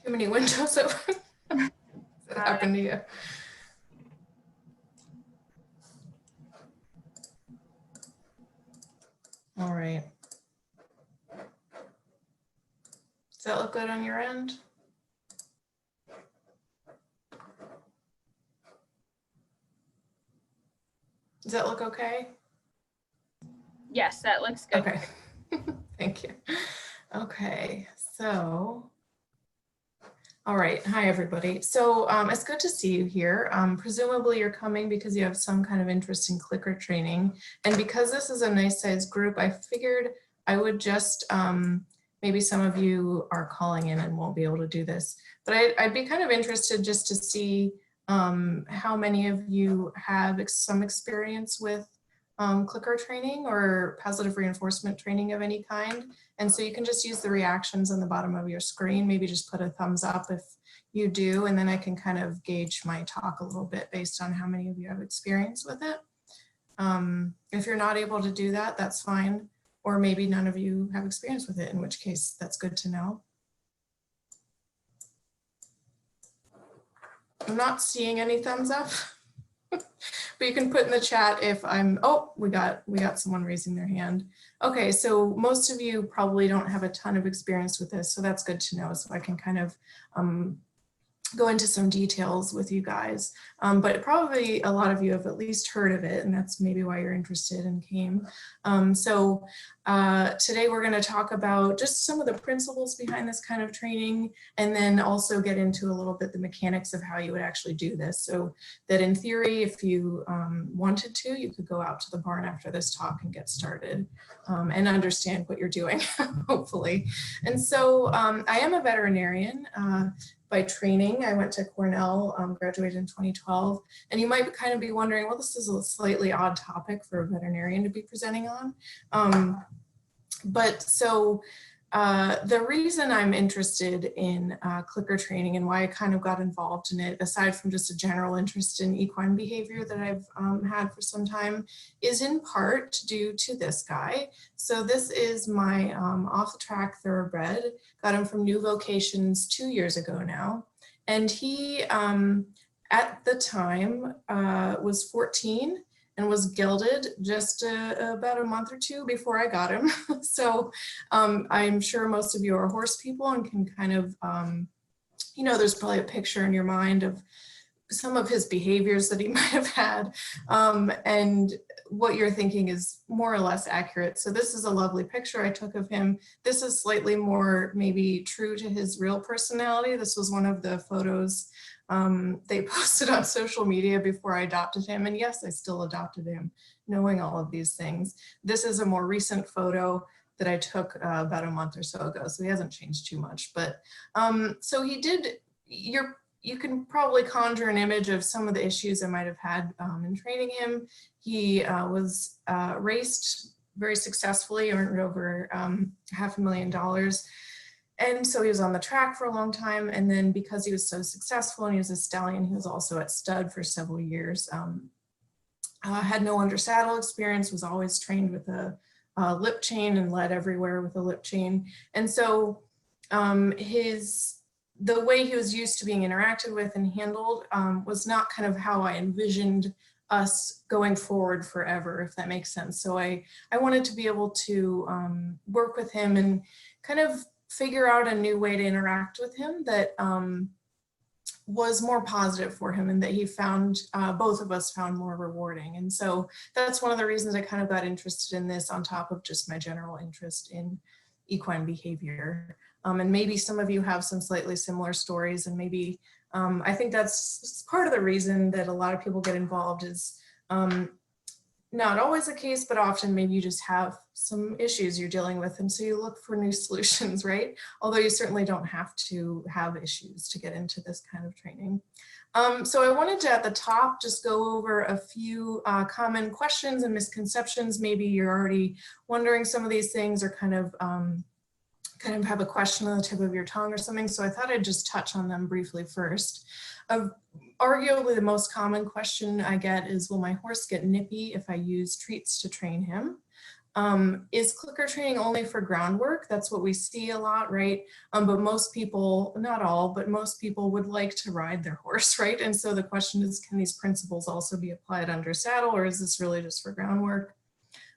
Too many windows open. Does that happen to you? All right. Does that look good on your end? Does that look okay? Yes, that looks good. Okay. Thank you. Okay, so, all right. Hi, everybody. So it's good to see you here. Presumably you're coming because you have some kind of interest in clicker training. And because this is a nice sized group, I figured I would just, maybe some of you are calling in and won't be able to do this, but I'd be kind of interested just to see how many of you have some experience with clicker training or positive reinforcement training of any kind. And so you can just use the reactions on the bottom of your screen, maybe just put a thumbs up if you do, and then I can kind of gauge my talk a little bit based on how many of you have experience with it. If you're not able to do that, that's fine. Or maybe none of you have experience with it, in which case that's good to know. I'm not seeing any thumbs up. But you can put in the chat if I'm, oh, we got someone raising their hand. Okay, so most of you probably don't have a ton of experience with this, so that's good to know. So I can kind of go into some details with you guys, but probably a lot of you have at least heard of it, and that's maybe why you're interested and came. Today we're going to talk about just some of the principles behind this kind of training, and then also get into a little bit the mechanics of how you would actually do this, so that in theory, if you wanted to, you could go out to the barn after this talk and get started and understand what you're doing, hopefully. And so I am a veterinarian. By training, I went to Cornell, graduated in 2012, and you might kind of be wondering, well, this is a slightly odd topic for a veterinarian to be presenting on. The reason I'm interested in clicker training and why I kind of got involved in it, aside from just a general interest in equine behavior that I've had for some time, is in part due to this guy. So this is my off-the-track thoroughbred. Got him from New Vocations 2 years ago now. And he, at the time, was 14 and was gelded just about a month or two before I got him. So I'm sure most of you are horse people and can kind of, you know, there's probably a picture in your mind of some of his behaviors that he might have had, and what you're thinking is more or less accurate. So this is a lovely picture I took of him. This is slightly more maybe true to his real personality. This was one of the photos they posted on social media before I adopted him. And yes, I still adopted him, knowing all of these things. This is a more recent photo that I took about a month or so ago. So he hasn't changed too much, but so he did, you can probably conjure an image of some of the issues I might have had in training him. He was raced very successfully, earned over $500,000. And so he was on the track for a long time. And then because he was so successful and he was a stallion, he was also at stud for several years. Had no under saddle experience, was always trained with a lip chain and led everywhere with a lip chain. And so the way he was used to being interacted with and handled was not kind of how I envisioned us going forward forever, if that makes sense. So I wanted to be able to work with him and kind of figure out a new way to interact with him that was more positive for him and that he found, both of us found more rewarding. And so that's one of the reasons I kind of got interested in this on top of just my general interest in equine behavior. And maybe some of you have some slightly similar stories, and maybe I think that's part of the reason that a lot of people get involved is not always the case, but often maybe you just have some issues you're dealing with, and so you look for new solutions, right? Although you certainly don't have to have issues to get into this kind of training. So I wanted to, at the top, just go over a few common questions and misconceptions. Maybe you're already wondering some of these things, or kind of have a question on the tip of your tongue or something. So I thought I'd just touch on them briefly first. Arguably the most common question I get is, will my horse get nippy if I use treats to train him? Is clicker training only for groundwork? That's what we see a lot, right? But most people, not all, but most people would like to ride their horse, right? And so the question is, can these principles also be applied under saddle, or is this really just for groundwork?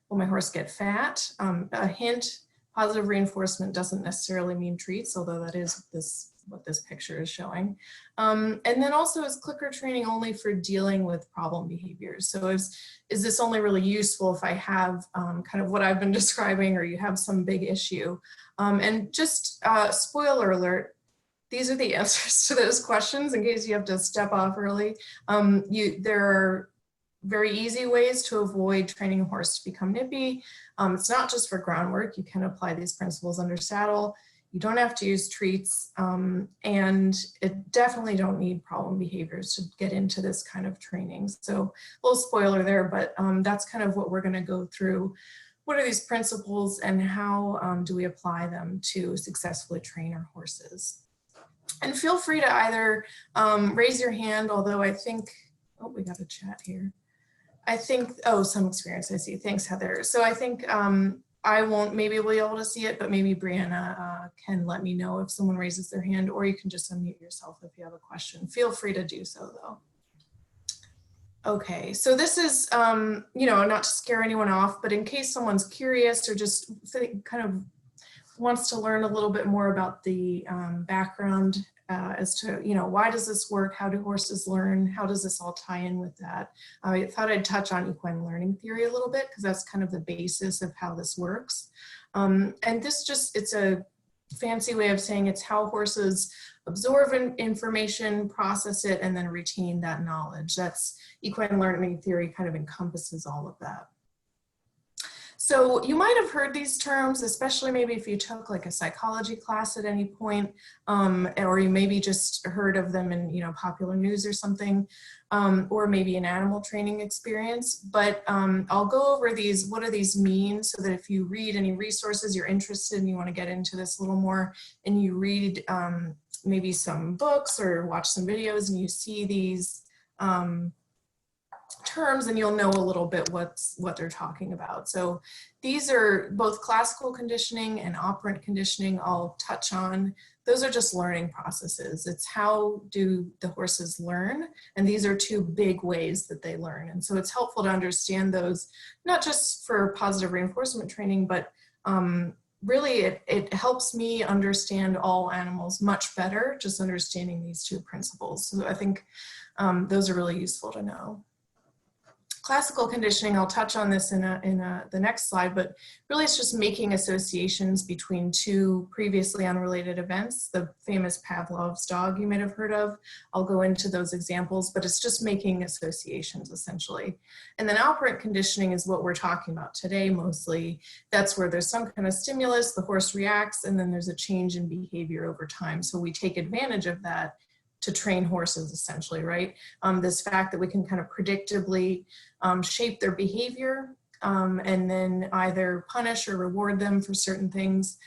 Will my horse get fat? A hint, positive reinforcement doesn't necessarily mean treats, although that is what this picture is showing. And then also, is clicker training only for dealing with problem behaviors? So is this only really useful if I have kind of what I've been describing, or you have some big issue? And just spoiler alert, these are the answers to those questions in case you have to step off early. There are very easy ways to avoid training a horse to become nippy. It's not just for groundwork. You can apply these principles under saddle. You don't have to use treats, and it definitely don't need problem behaviors to get into this kind of training. So a little spoiler there, but that's kind of what we're going to go through. What are these principles, and how do we apply them to successfully train our horses? And feel free to either raise your hand, although I think, oh, we got a chat here. I think, oh, some experience, I see. Thanks, Heather. So I think I won't maybe be able to see it, but maybe Brianna can let me know if someone raises their hand, or you can just unmute yourself if you have a question. Feel free to do so though. Okay, so this is, you know, not to scare anyone off, but in case someone's curious or just kind of wants to learn a little bit more about the background as to, you know, why does this work? How do horses learn? How does this all tie in with that? I thought I'd touch on equine learning theory a little bit, because that's kind of the basis of how this works. And this just, it's a fancy way of saying it's how horses absorb information, process it, and then retain that knowledge. That's equine learning theory kind of encompasses all of that. So you might have heard these terms, especially maybe if you took like a psychology class at any point, or you maybe just heard of them in, you know, popular news or something, or maybe an animal training experience. But I'll go over these, what do these mean, so that if you read any resources you're interested and you want to get into this a little more, and you read maybe some books or watch some videos and you see these terms, and you'll know a little bit what they're talking about. So these are both classical conditioning and operant conditioning. I'll touch on. Those are just learning processes. It's how do the horses learn, and these are two big ways that they learn. And so it's helpful to understand those, not just for positive reinforcement training, but really it helps me understand all animals much better, just understanding these two principles. So I think those are really useful to know. Classical conditioning, I'll touch on this in the next slide, but really it's just making associations between two previously unrelated events. The famous Pavlov's dog you might have heard of. I'll go into those examples, but it's just making associations essentially. And then operant conditioning is what we're talking about today mostly. That's where there's some kind of stimulus, the horse reacts, and then there's a change in behavior over time. So we take advantage of that to train horses essentially, right? This fact that we can kind of predictably shape their behavior and then either punish or reward them for certain things.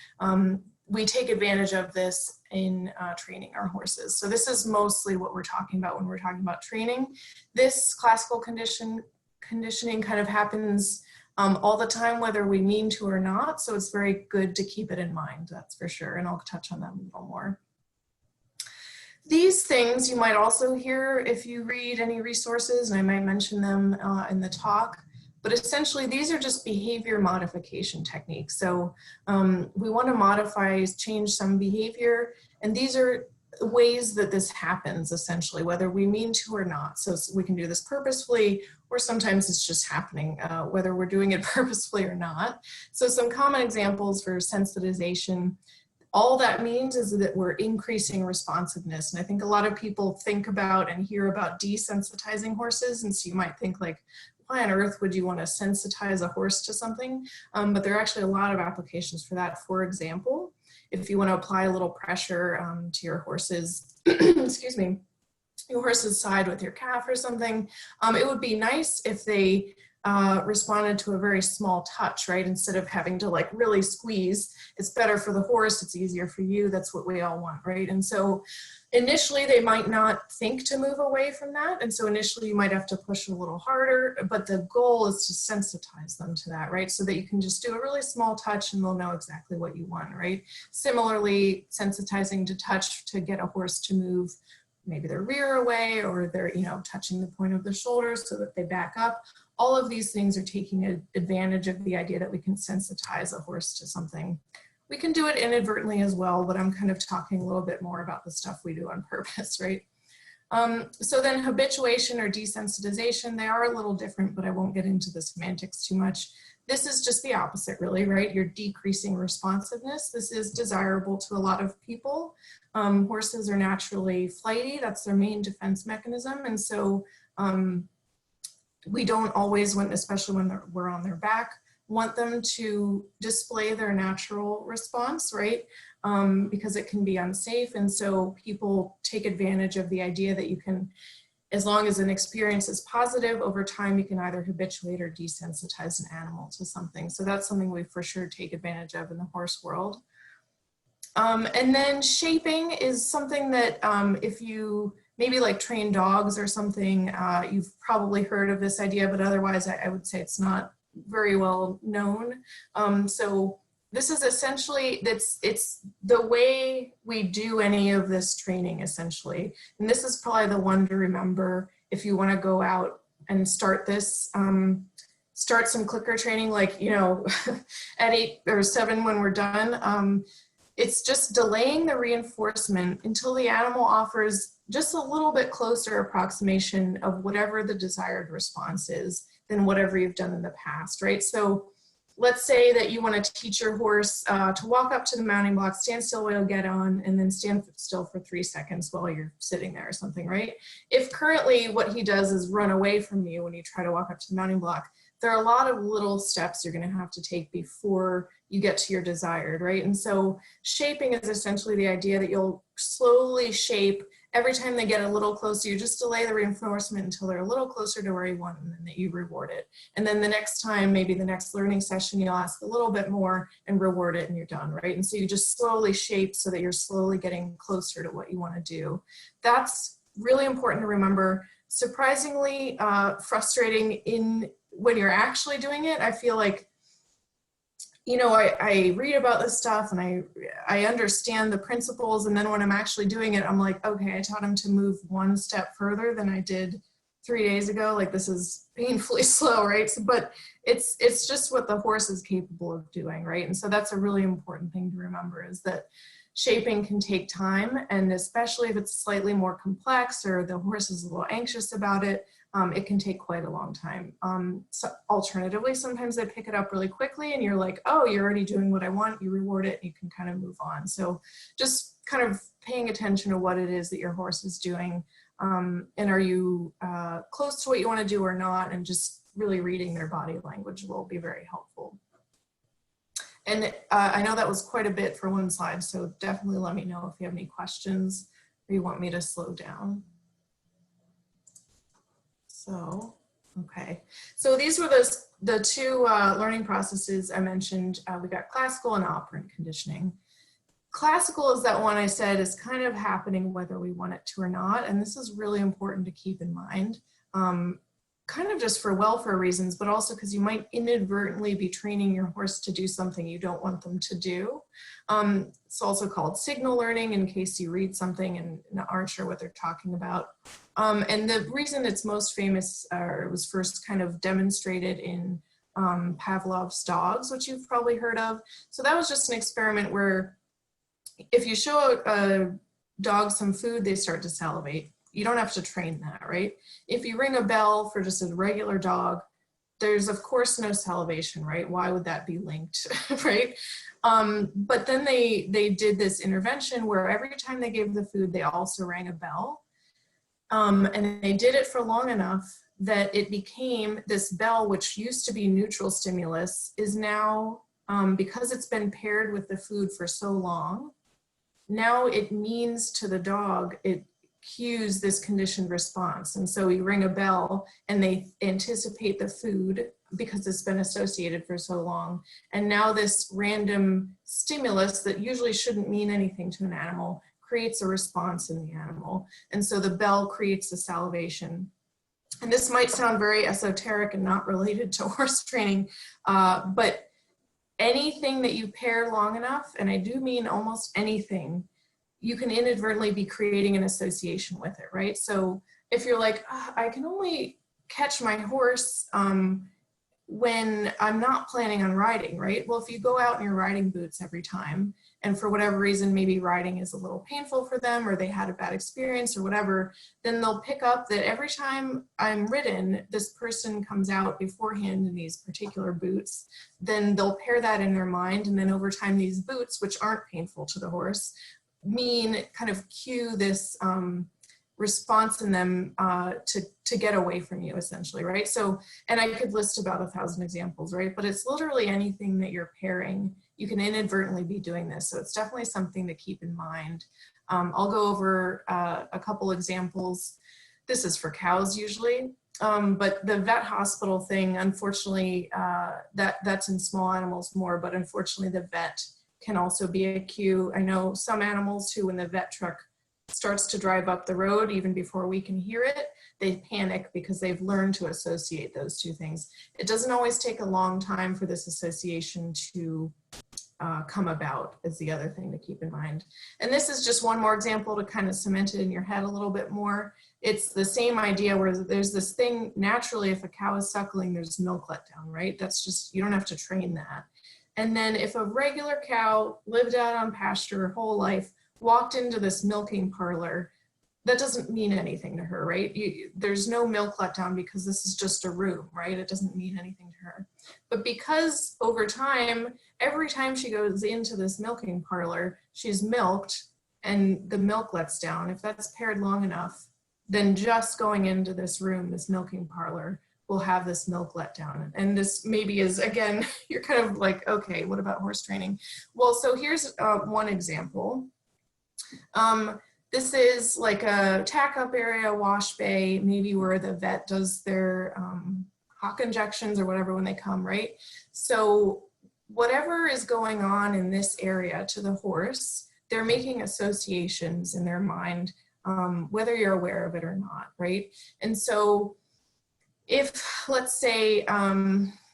We take advantage of this in training our horses. So this is mostly what we're talking about when we're talking about training. This classical conditioning kind of happens all the time, whether we mean to or not. So it's very good to keep it in mind, that's for sure. And I'll touch on that a little more. These things you might also hear if you read any resources, and I might mention them in the talk, but essentially these are just behavior modification techniques. So we want to modify, change some behavior, and these are ways that this happens essentially, whether we mean to or not. So we can do this purposefully, or sometimes it's just happening, whether we're doing it purposefully or not. So some common examples for sensitization. All that means is that we're increasing responsiveness. And I think a lot of people think about and hear about desensitizing horses. And so you might think like, why on earth would you want to sensitize a horse to something? But there are actually a lot of applications for that. For example, if you want to apply a little pressure to your horse's, excuse me, your horse's side with your calf or something, it would be nice if they responded to a very small touch, right? Instead of having to like really squeeze, it's better for the horse, it's easier for you, that's what we all want, right? And so initially they might not think to move away from that. And so initially you might have to push a little harder, but the goal is to sensitize them to that, right? So that you can just do a really small touch and they'll know exactly what you want, right? Similarly, sensitizing to touch to get a horse to move maybe their rear away, or they're, you know, touching the point of the shoulder so that they back up. All of these things are taking advantage of the idea that we can sensitize a horse to something. We can do it inadvertently as well, but I'm kind of talking a little bit more about the stuff we do on purpose, right? So then habituation or desensitization, they are a little different, but I won't get into the semantics too much. This is just the opposite, really, right? You're decreasing responsiveness. This is desirable to a lot of people. Horses are naturally flighty. That's their main defense mechanism. And so we don't always, especially when we're on their back, want them to display their natural response, right? Because it can be unsafe. And so people take advantage of the idea that you can, as long as an experience is positive, over time you can either habituate or desensitize an animal to something. So that's something we for sure take advantage of in the horse world. And then shaping is something that if you maybe like train dogs or something, you've probably heard of this idea, but otherwise I would say it's not very well known. So this is essentially, it's the way we do any of this training essentially. And this is probably the one to remember if you want to go out and start this, start some clicker training, like, you know, at 8 or 7 when we're done. It's just delaying the reinforcement until the animal offers just a little bit closer approximation of whatever the desired response is than whatever you've done in the past, right? So let's say that you want to teach your horse to walk up to the mounting block, stand still while you get on, and then stand still for 3 seconds while you're sitting there or something, right? If currently what he does is run away from you when you try to walk up to the mounting block, there are a lot of little steps you're going to have to take before you get to your desired, right? And so shaping is essentially the idea that you'll slowly shape every time they get a little closer. You just delay the reinforcement until they're a little closer to where you want, and then that you reward it. And then the next time, maybe the next learning session, you'll ask a little bit more and reward it, and you're done, right? And so you just slowly shape so that you're slowly getting closer to what you want to do. That's really important to remember. Surprisingly frustrating when you're actually doing it. I feel like, you know, I read about this stuff and I understand the principles, and then when I'm actually doing it, I'm like, okay, I taught him to move 1 step further than I did 3 days ago. Like, this is painfully slow, right? So, but it's just what the horse is capable of doing, right? And so that's a really important thing to remember, is that shaping can take time, and especially if it's slightly more complex or the horse is a little anxious about it, it can take quite a long time. So alternatively, sometimes they pick it up really quickly and you're like, oh, you're already doing what I want, you reward it, you can kind of move on. So just kind of paying attention to what it is that your horse is doing, and are you close to what you want to do or not, and just really reading their body language will be very helpful. And I know that was quite a bit for one slide, so definitely let me know if you have any questions or you want me to slow down. So, okay. So these were the 2 learning processes I mentioned. We got classical and operant conditioning. Classical is that one I said is kind of happening whether we want it to or not, and this is really important to keep in mind. Kind of just for welfare reasons, but also because you might inadvertently be training your horse to do something you don't want them to do. It's also called signal learning, in case you read something and aren't sure what they're talking about. And the reason it's most famous, or it was first kind of demonstrated in Pavlov's dogs, which you've probably heard of. So that was just an experiment where if you show a dog some food, they start to salivate. You don't have to train that, right? If you ring a bell for just a regular dog, there's of course no salivation, right? Why would that be linked, right? But then they did this intervention where every time they gave the food, they also rang a bell. And they did it for long enough that it became this bell, which used to be neutral stimulus, is now, because it's been paired with the food for so long, now it means to the dog, cues this conditioned response. And so you ring a bell and they anticipate the food because it's been associated for so long. And now this random stimulus that usually shouldn't mean anything to an animal creates a response in the animal. And so the bell creates the salivation. And this might sound very esoteric and not related to horse training, but anything that you pair long enough, and I do mean almost anything, you can inadvertently be creating an association with it, right? So if you're like, I can only catch my horse when I'm not planning on riding, right? Well, if you go out in your riding boots every time, and for whatever reason, maybe riding is a little painful for them, or they had a bad experience or whatever, then they'll pick up that every time I'm ridden, this person comes out beforehand in these particular boots. Then they'll pair that in their mind. And then over time, these boots, which aren't painful to the horse, mean kind of cue this response in them to get away from you, essentially, right? So, and I could list about 1,000 examples, right? But it's literally anything that you're pairing, you can inadvertently be doing this. So it's definitely something to keep in mind. I'll go over a couple examples. This is for cows usually, but the vet hospital thing, unfortunately, that's in small animals more, but unfortunately the vet can also be a cue. I know some animals who, when the vet truck starts to drive up the road, even before we can hear it, they panic because they've learned to associate those two things. It doesn't always take a long time for this association to come about, is the other thing to keep in mind. And this is just one more example to kind of cement it in your head a little bit more. It's the same idea where there's this thing, naturally, if a cow is suckling, there's milk letdown, right? That's just, you don't have to train that. And then if a regular cow lived out on pasture her whole life, walked into this milking parlor, that doesn't mean anything to her, right? There's no milk letdown because this is just a room, right? It doesn't mean anything to her. But because over time, every time she goes into this milking parlor, she's milked and the milk lets down. If that's paired long enough, then just going into this room, this milking parlor, will have this milk letdown. And this maybe is, again, you're kind of like, okay, what about horse training? Well, so here's one example. This is like a tack up area, wash bay, maybe where the vet does their hock injections or whatever when they come, right? So whatever is going on in this area to the horse, they're making associations in their mind, whether you're aware of it or not, right? And so if, let's say,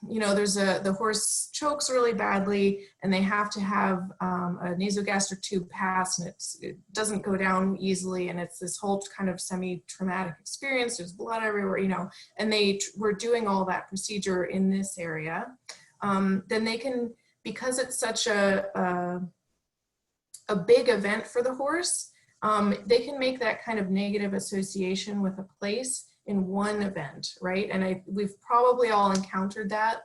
there's the horse chokes really badly and they have to have a nasogastric tube pass, and it doesn't go down easily, and it's this whole kind of semi-traumatic experience, there's blood everywhere, and they were doing all that procedure in this area, then they can, because it's such a big event for the horse, they can make that kind of negative association with a place in one event, right? And we've probably all encountered that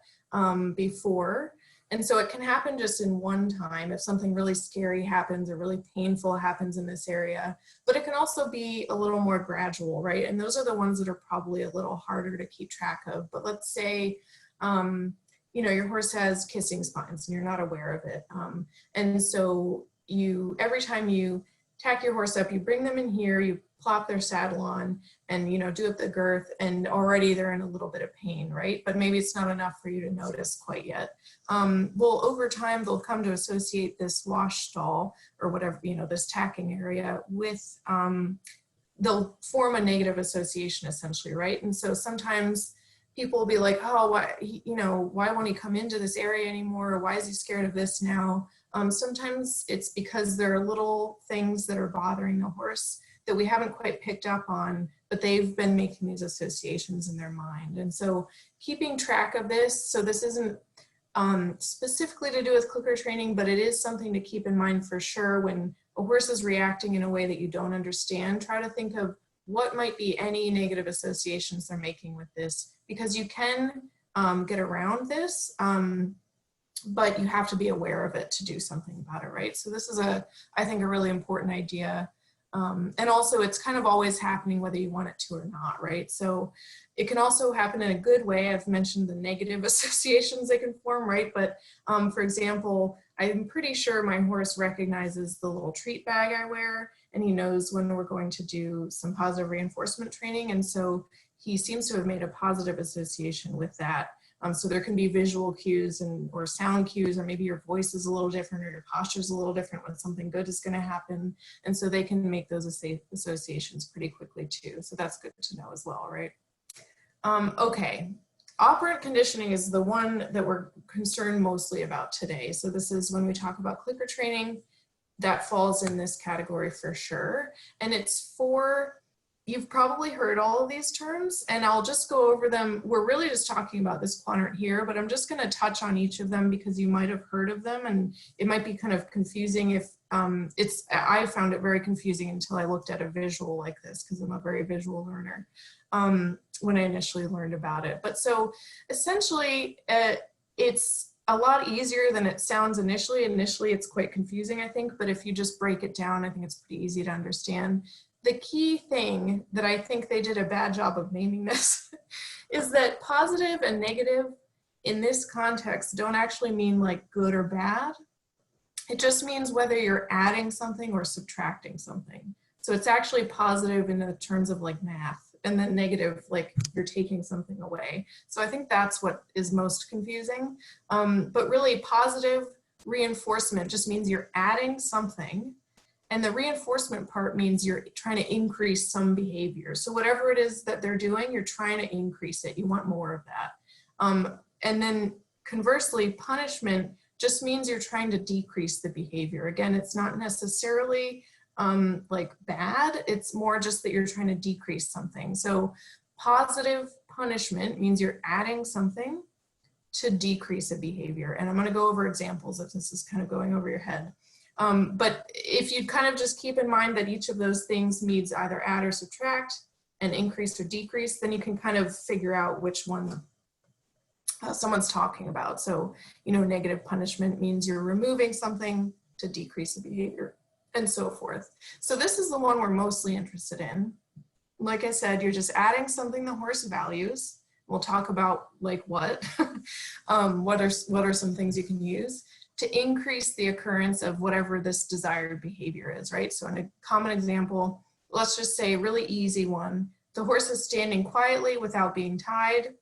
before. And so it can happen just in one time if something really scary happens or really painful happens in this area, but it can also be a little more gradual, right? And those are the ones that are probably a little harder to keep track of. But let's say, your horse has kissing spines and you're not aware of it. And so every time you tack your horse up, you bring them in here, you plop their saddle on and, do up the girth, and already they're in a little bit of pain, right? But maybe it's not enough for you to notice quite yet. Well, over time, they'll come to associate this wash stall or whatever, this tacking area with, they'll form a negative association essentially, right? And so sometimes people will be like, oh, why won't he come into this area anymore? Or why is he scared of this now? Sometimes it's because there are little things that are bothering the horse that we haven't quite picked up on, but they've been making these associations in their mind. And so keeping track of this, so this isn't specifically to do with clicker training, but it is something to keep in mind for sure. When a horse is reacting in a way that you don't understand, try to think of what might be any negative associations they're making with this, because you can get around this, but you have to be aware of it to do something about it, right? So this is I think a really important idea. And also it's kind of always happening whether you want it to or not, right? So it can also happen in a good way. I've mentioned the negative associations they can form, right? But for example, I'm pretty sure my horse recognizes the little treat bag I wear, and he knows when we're going to do some positive reinforcement training. And so he seems to have made a positive association with that. So there can be visual cues or sound cues, or maybe your voice is a little different or your posture is a little different when something good is going to happen. And so they can make those associations pretty quickly too. So that's good to know as well, right? Okay, operant conditioning is the one that we're concerned mostly about today. So this is when we talk about clicker training, that falls in this category for sure. And it's for, you've probably heard all of these terms, and I'll just go over them. We're really just talking about this quadrant here, but I'm just going to touch on each of them because you might have heard of them, and it might be kind of confusing if I found it very confusing until I looked at a visual like this, because I'm a very visual learner when I initially learned about it. But so essentially, it's a lot easier than it sounds initially. Initially, it's quite confusing, I think, but if you just break it down, I think it's pretty easy to understand. The key thing that I think they did a bad job of naming this is that positive and negative in this context don't actually mean like good or bad. It just means whether you're adding something or subtracting something. So it's actually positive in the terms of like math, and then negative like you're taking something away. So I think that's what is most confusing. But really positive reinforcement just means you're adding something. And the reinforcement part means you're trying to increase some behavior. So whatever it is that they're doing, you're trying to increase it. You want more of that. And then conversely, punishment just means you're trying to decrease the behavior. Again, it's not necessarily like bad. It's more just that you're trying to decrease something. So positive punishment means you're adding something to decrease a behavior. And I'm going to go over examples if this is kind of going over your head. But if you kind of just keep in mind that each of those things means either add or subtract and increase or decrease, then you can kind of figure out which one someone's talking about. So, you know, negative punishment means you're removing something to decrease the behavior and so forth. So this is the one we're mostly interested in. Like I said, you're just adding something the horse values. We'll talk about like what, what are some things you can use to increase the occurrence of whatever this desired behavior is, right? So in a common example, let's just say a really easy one. The horse is standing quietly without being tied,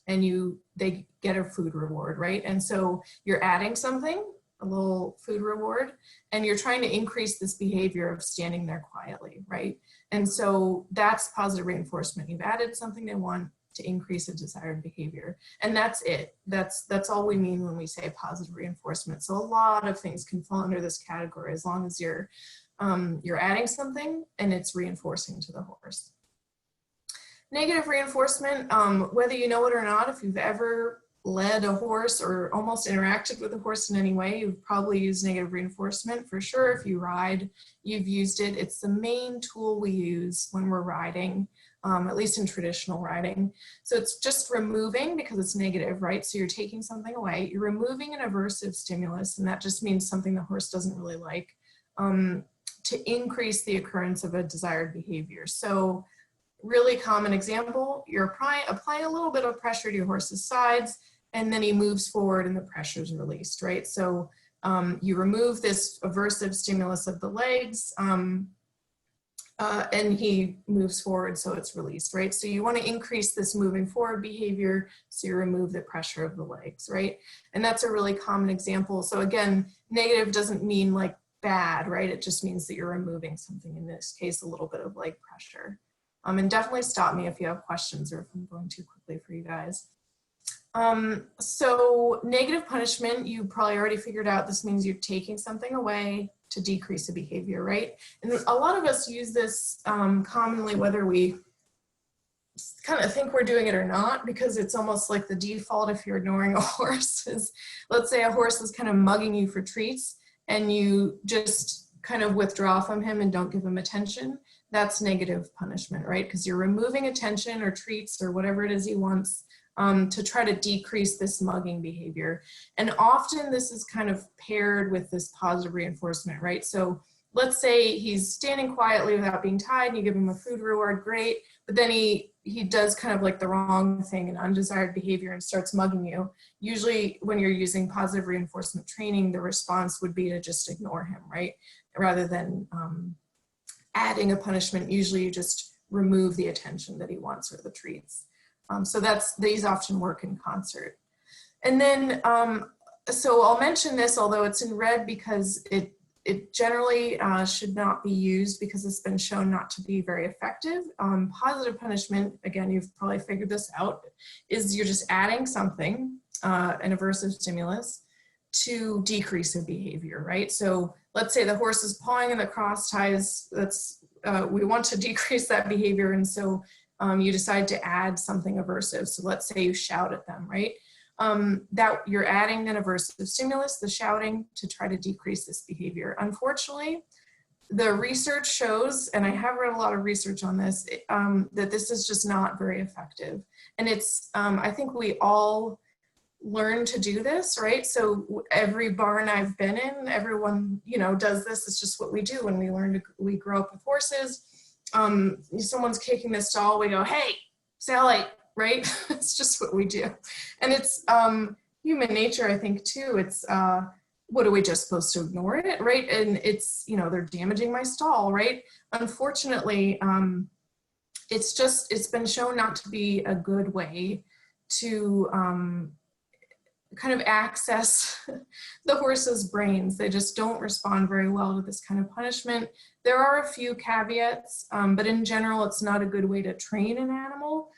and they get a food reward, right? And so you're adding something, a little food reward, and you're trying to increase this behavior of standing there quietly, right? And so that's positive reinforcement. You've added something they want to increase a desired behavior. And that's it. That's all we mean when we say positive reinforcement. So a lot of things can fall under this category as long as you're adding something and it's reinforcing to the horse. Negative reinforcement, whether you know it or not, if you've ever led a horse or almost interacted with a horse in any way, you've probably used negative reinforcement for sure. If you ride, you've used it. It's the main tool we use when we're riding. At least in traditional riding. So it's just removing, because it's negative, right? So you're taking something away, you're removing an aversive stimulus, and that just means something the horse doesn't really like, to increase the occurrence of a desired behavior. So really common example, you're applying a little bit of pressure to your horse's sides, and then he moves forward and the pressure is released, right? So you remove this aversive stimulus of the legs, and he moves forward, so it's released, right? So you want to increase this moving forward behavior, so you remove the pressure of the legs, right? And that's a really common example. So again, negative doesn't mean like bad, right? It just means that you're removing something, in this case, a little bit of leg pressure. And definitely stop me if you have questions or if I'm going too quickly for you guys. So negative punishment, you probably already figured out this means you're taking something away to decrease the behavior, right? And a lot of us use this commonly, whether we kind of think we're doing it or not, because it's almost like the default if you're ignoring a horse is, let's say a horse is kind of mugging you for treats and you just kind of withdraw from him and don't give him attention. That's negative punishment, right? Because you're removing attention or treats or whatever it is he wants to try to decrease this mugging behavior. And often this is kind of paired with this positive reinforcement, right? So let's say he's standing quietly without being tied and you give him a food reward, great. But then he does kind of like the wrong thing, an undesired behavior, and starts mugging you. Usually when you're using positive reinforcement training, the response would be to just ignore him, right? Rather than adding a punishment, usually you just remove the attention that he wants or the treats. So these often work in concert. And then, so I'll mention this, although it's in red, because it generally should not be used because it's been shown not to be very effective. Positive punishment, again, you've probably figured this out, is you're just adding something, an aversive stimulus, to decrease a behavior, right? So let's say the horse is pawing in the cross ties, we want to decrease that behavior, and so you decide to add something aversive. So let's say you shout at them, right? That you're adding an aversive stimulus, the shouting, to try to decrease this behavior. Unfortunately, the research shows, and I have read a lot of research on this, that this is just not very effective. And it's, I think we all learn to do this, right? So every barn I've been in, everyone, does this. It's just what we do when we grow up with horses. Someone's kicking the stall, we go, hey, Sally, right? It's just what we do. And it's human nature, I think, too. It's, what are we just supposed to ignore it, right? And it's, they're damaging my stall, right? Unfortunately, it's been shown not to be a good way to kind of access the horse's brains. They just don't respond very well to this kind of punishment. There are a few caveats, but in general, it's not a good way to train an animal.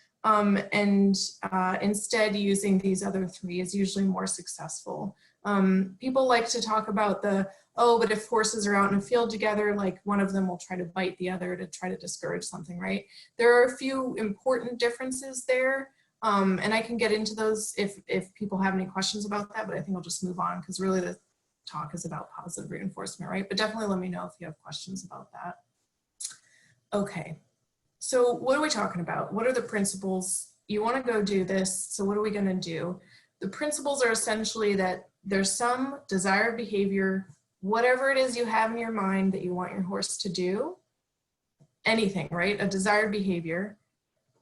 Instead, using these other three is usually more successful. People like to talk about but if horses are out in a field together, like one of them will try to bite the other to try to discourage something, right? There are a few important differences there. And I can get into those if people have any questions about that, but I think I'll just move on because really the talk is about positive reinforcement, right? But definitely let me know if you have questions about that. Okay, so what are we talking about? What are the principles? You want to go do this, so what are we going to do? The principles are essentially that there's some desired behavior, whatever it is you have in your mind that you want your horse to do, anything, right? A desired behavior.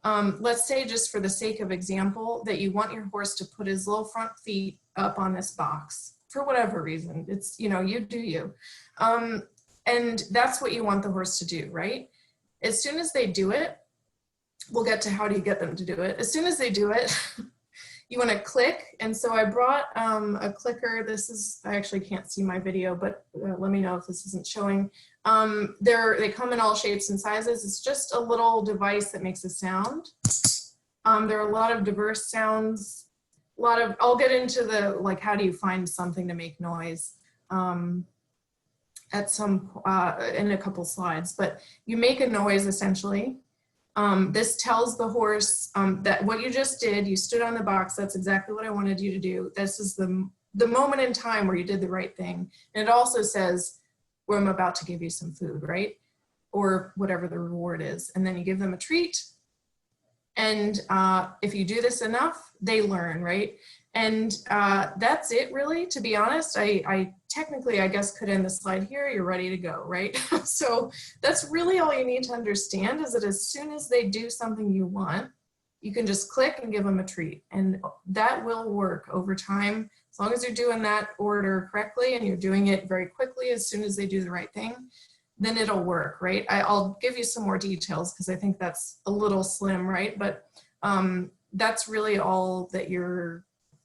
Let's say, just for the sake of example, that you want your horse to put his little front feet up on this box for whatever reason. It's, you do you. And that's what you want the horse to do, right? As soon as they do it, we'll get to how do you get them to do it. As soon as they do it, you want to click. And so I brought a clicker. I actually can't see my video, but let me know if this isn't showing. They come in all shapes and sizes. It's just a little device that makes a sound. There are a lot of diverse sounds. I'll get into how do you find something to make noise at in a couple slides, but you make a noise essentially. This tells the horse that what you just did, you stood on the box, that's exactly what I wanted you to do. This is the moment in time where you did the right thing. And it also says, well, I'm about to give you some food, right? Or whatever the reward is. And then you give them a treat. And if you do this enough, they learn, right? And that's it really, to be honest. I technically, I guess, could end the slide here. You're ready to go, right? So that's really all you need to understand, is that as soon as they do something you want, you can just click and give them a treat. And that will work over time. As long as you're doing that order correctly and you're doing it very quickly as soon as they do the right thing, then it'll work, right? I'll give you some more details because I think that's a little slim, right? But that's really all that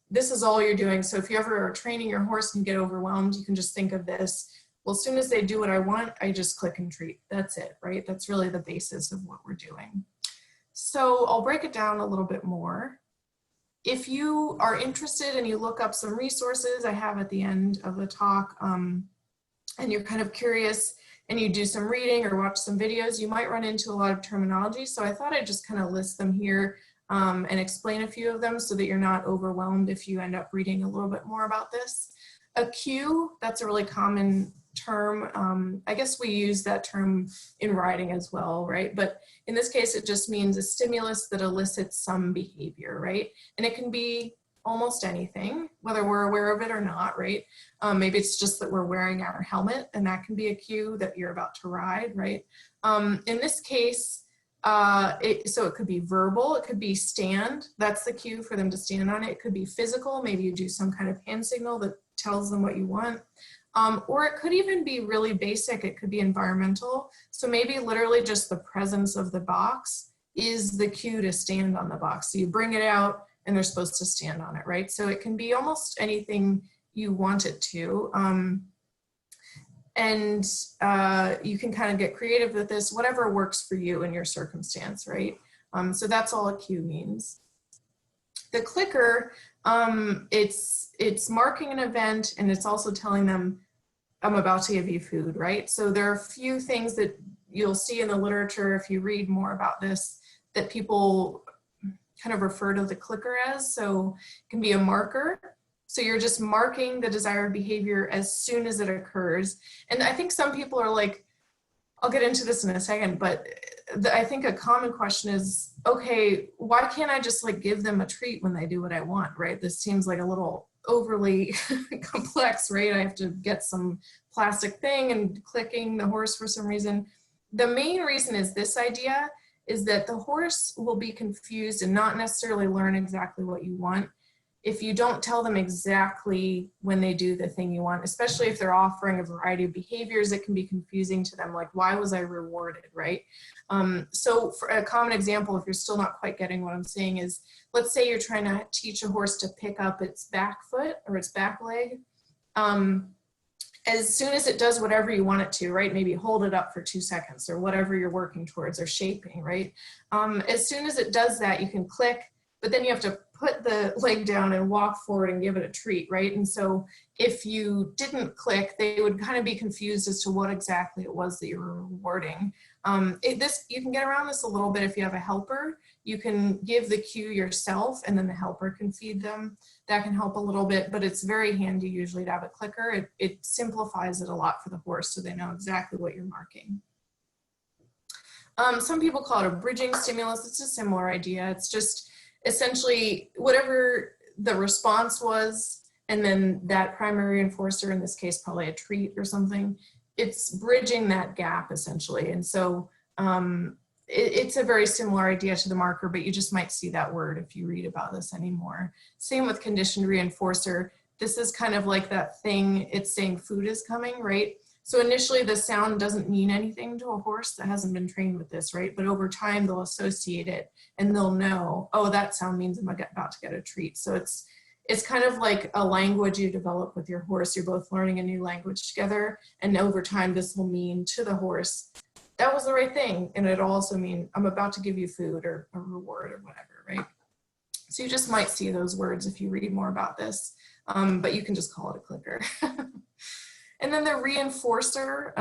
this is all you're doing. So if you ever are training your horse and you get overwhelmed, you can just think of this. Well, as soon as they do what I want, I just click and treat. That's it, right? That's really the basis of what we're doing. So I'll break it down a little bit more. If you are interested and you look up some resources I have at the end of the talk, and you're kind of curious and you do some reading or watch some videos, you might run into a lot of terminology. So I thought I'd just kind of list them here and explain a few of them so that you're not overwhelmed if you end up reading a little bit more about this. A cue, that's a really common term. I guess we use that term in riding as well, right? But in this case, it just means a stimulus that elicits some behavior, right? And it can be almost anything, whether we're aware of it or not, right? Maybe it's just that we're wearing our helmet, and that can be a cue that you're about to ride, right? In this case, so it could be verbal, it could be stand, that's the cue for them to stand on it. It could be physical, maybe you do some kind of hand signal that tells them what you want. Or it could even be really basic. It could be environmental. So maybe literally just the presence of the box is the cue to stand on the box. So you bring it out and they're supposed to stand on it, right? So it can be almost anything you want it to. You can kind of get creative with this, whatever works for you in your circumstance, right? So that's all a cue means. The clicker, it's marking an event, and it's also telling them, I'm about to give you food, right? So there are a few things that you'll see in the literature if you read more about this that people kind of refer to the clicker as. So it can be a marker. So you're just marking the desired behavior as soon as it occurs. And I think some people are like, I'll get into this in a second, but I think a common question is, okay, why can't I just like give them a treat when they do what I want, right? This seems like a little overly complex, right? I have to get some plastic thing and clicking the horse for some reason. The main reason is this idea is that the horse will be confused and not necessarily learn exactly what you want if you don't tell them exactly when they do the thing you want, especially if they're offering a variety of behaviors. It can be confusing to them, like, why was I rewarded, right? So for a common example, if you're still not quite getting what I'm saying, is let's say you're trying to teach a horse to pick up its back foot or its back leg. As soon as it does whatever you want it to, right? Maybe hold it up for 2 seconds or whatever you're working towards, or shaping, right? As soon as it does that, you can click, but then you have to put the leg down and walk forward and give it a treat, right? And so if you didn't click, they would kind of be confused as to what exactly it was that you were rewarding. You can get around this a little bit if you have a helper. You can give the cue yourself and then the helper can feed them. That can help a little bit, but it's very handy usually to have a clicker. It simplifies it a lot for the horse so they know exactly what you're marking. Some people call it a bridging stimulus. It's a similar idea. It's just essentially whatever the response was, and then that primary reinforcer, in this case probably a treat or something, it's bridging that gap essentially. And so it's a very similar idea to the marker, but you just might see that word if you read about this anymore. Same with conditioned reinforcer. This is kind of like that thing, it's saying food is coming, right? So initially the sound doesn't mean anything to a horse that hasn't been trained with this, right? But over time they'll associate it and they'll know, oh, that sound means I'm about to get a treat. So it's kind of like a language you develop with your horse. You're both learning a new language together, and over time this will mean to the horse, that was the right thing. And it'll also mean I'm about to give you food or a reward or whatever, right? So you just might see those words if you read more about this, but you can just call it a clicker. And then the reinforcer,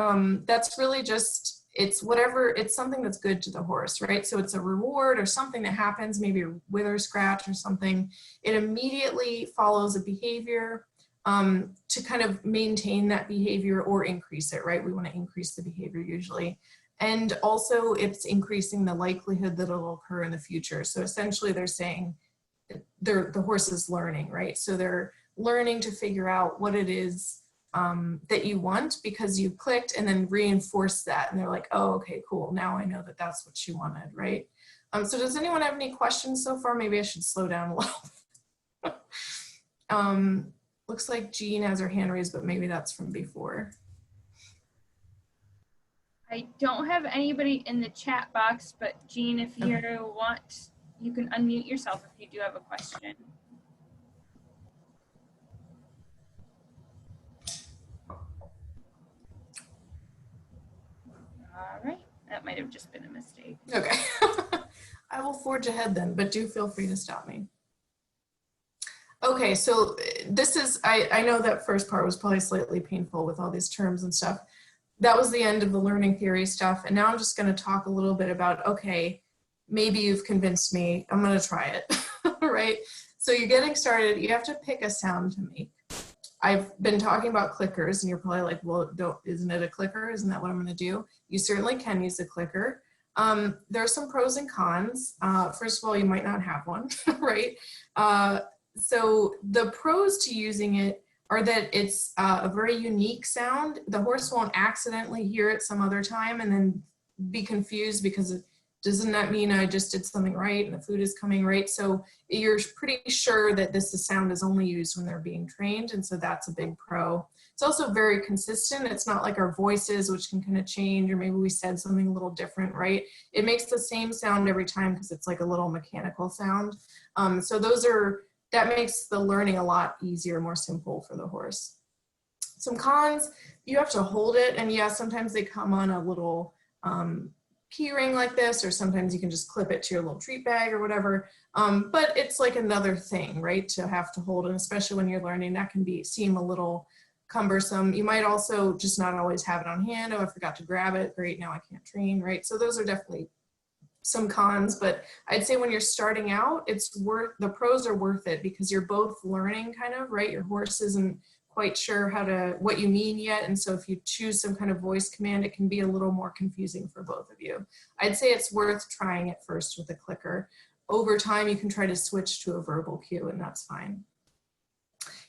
that's really just, it's something that's good to the horse, right? So it's a reward or something that happens, maybe a wither scratch or something. It immediately follows a behavior to kind of maintain that behavior or increase it, right? We want to increase the behavior usually. And also it's increasing the likelihood that it'll occur in the future. So essentially they're saying the horse is learning, right? So they're learning to figure out what it is that you want because you clicked, and then reinforce that. And they're like, oh, okay, cool. Now I know that that's what she wanted, right? So does anyone have any questions so far? Maybe I should slow down a little. Looks like Jean has her hand raised, but maybe that's from before. I don't have anybody in the chat box, but Jean, if you want, you can unmute yourself if you do have a question. All right, that might have just been a mistake. Okay. I will forge ahead then, but do feel free to stop me. Okay, so this is, I know that first part was probably slightly painful with all these terms and stuff. That was the end of the learning theory stuff. And now I'm just going to talk a little bit about, okay, maybe you've convinced me, I'm going to try it, right? So you're getting started, you have to pick a sound to make. I've been talking about clickers, and you're probably like, well, isn't it a clicker? Isn't that what I'm going to do? You certainly can use a clicker. There are some pros and cons. First of all, you might not have one, right? So the pros to using it are that it's a very unique sound. The horse won't accidentally hear it some other time and then be confused because doesn't that mean I just did something right and the food is coming right? So you're pretty sure that this sound is only used when they're being trained, and so that's a big pro. It's also very consistent. It's not like our voices, which can kind of change, or maybe we said something a little different, right? It makes the same sound every time because it's like a little mechanical sound. So that makes the learning a lot easier, more simple for the horse. Some cons, you have to hold it, and yeah, sometimes they come on a little key ring like this, or sometimes you can just clip it to your little treat bag or whatever. But it's like another thing, right, to have to hold, and especially when you're learning, that can seem a little cumbersome. You might also just not always have it on hand. Oh, I forgot to grab it. Great, now I can't train, right? So those are definitely some cons, but I'd say when you're starting out, the pros are worth it because you're both learning kind of, right? Your horse isn't quite sure what you mean yet. And so if you choose some kind of voice command, it can be a little more confusing for both of you. I'd say it's worth trying it first with a clicker. Over time, you can try to switch to a verbal cue, and that's fine.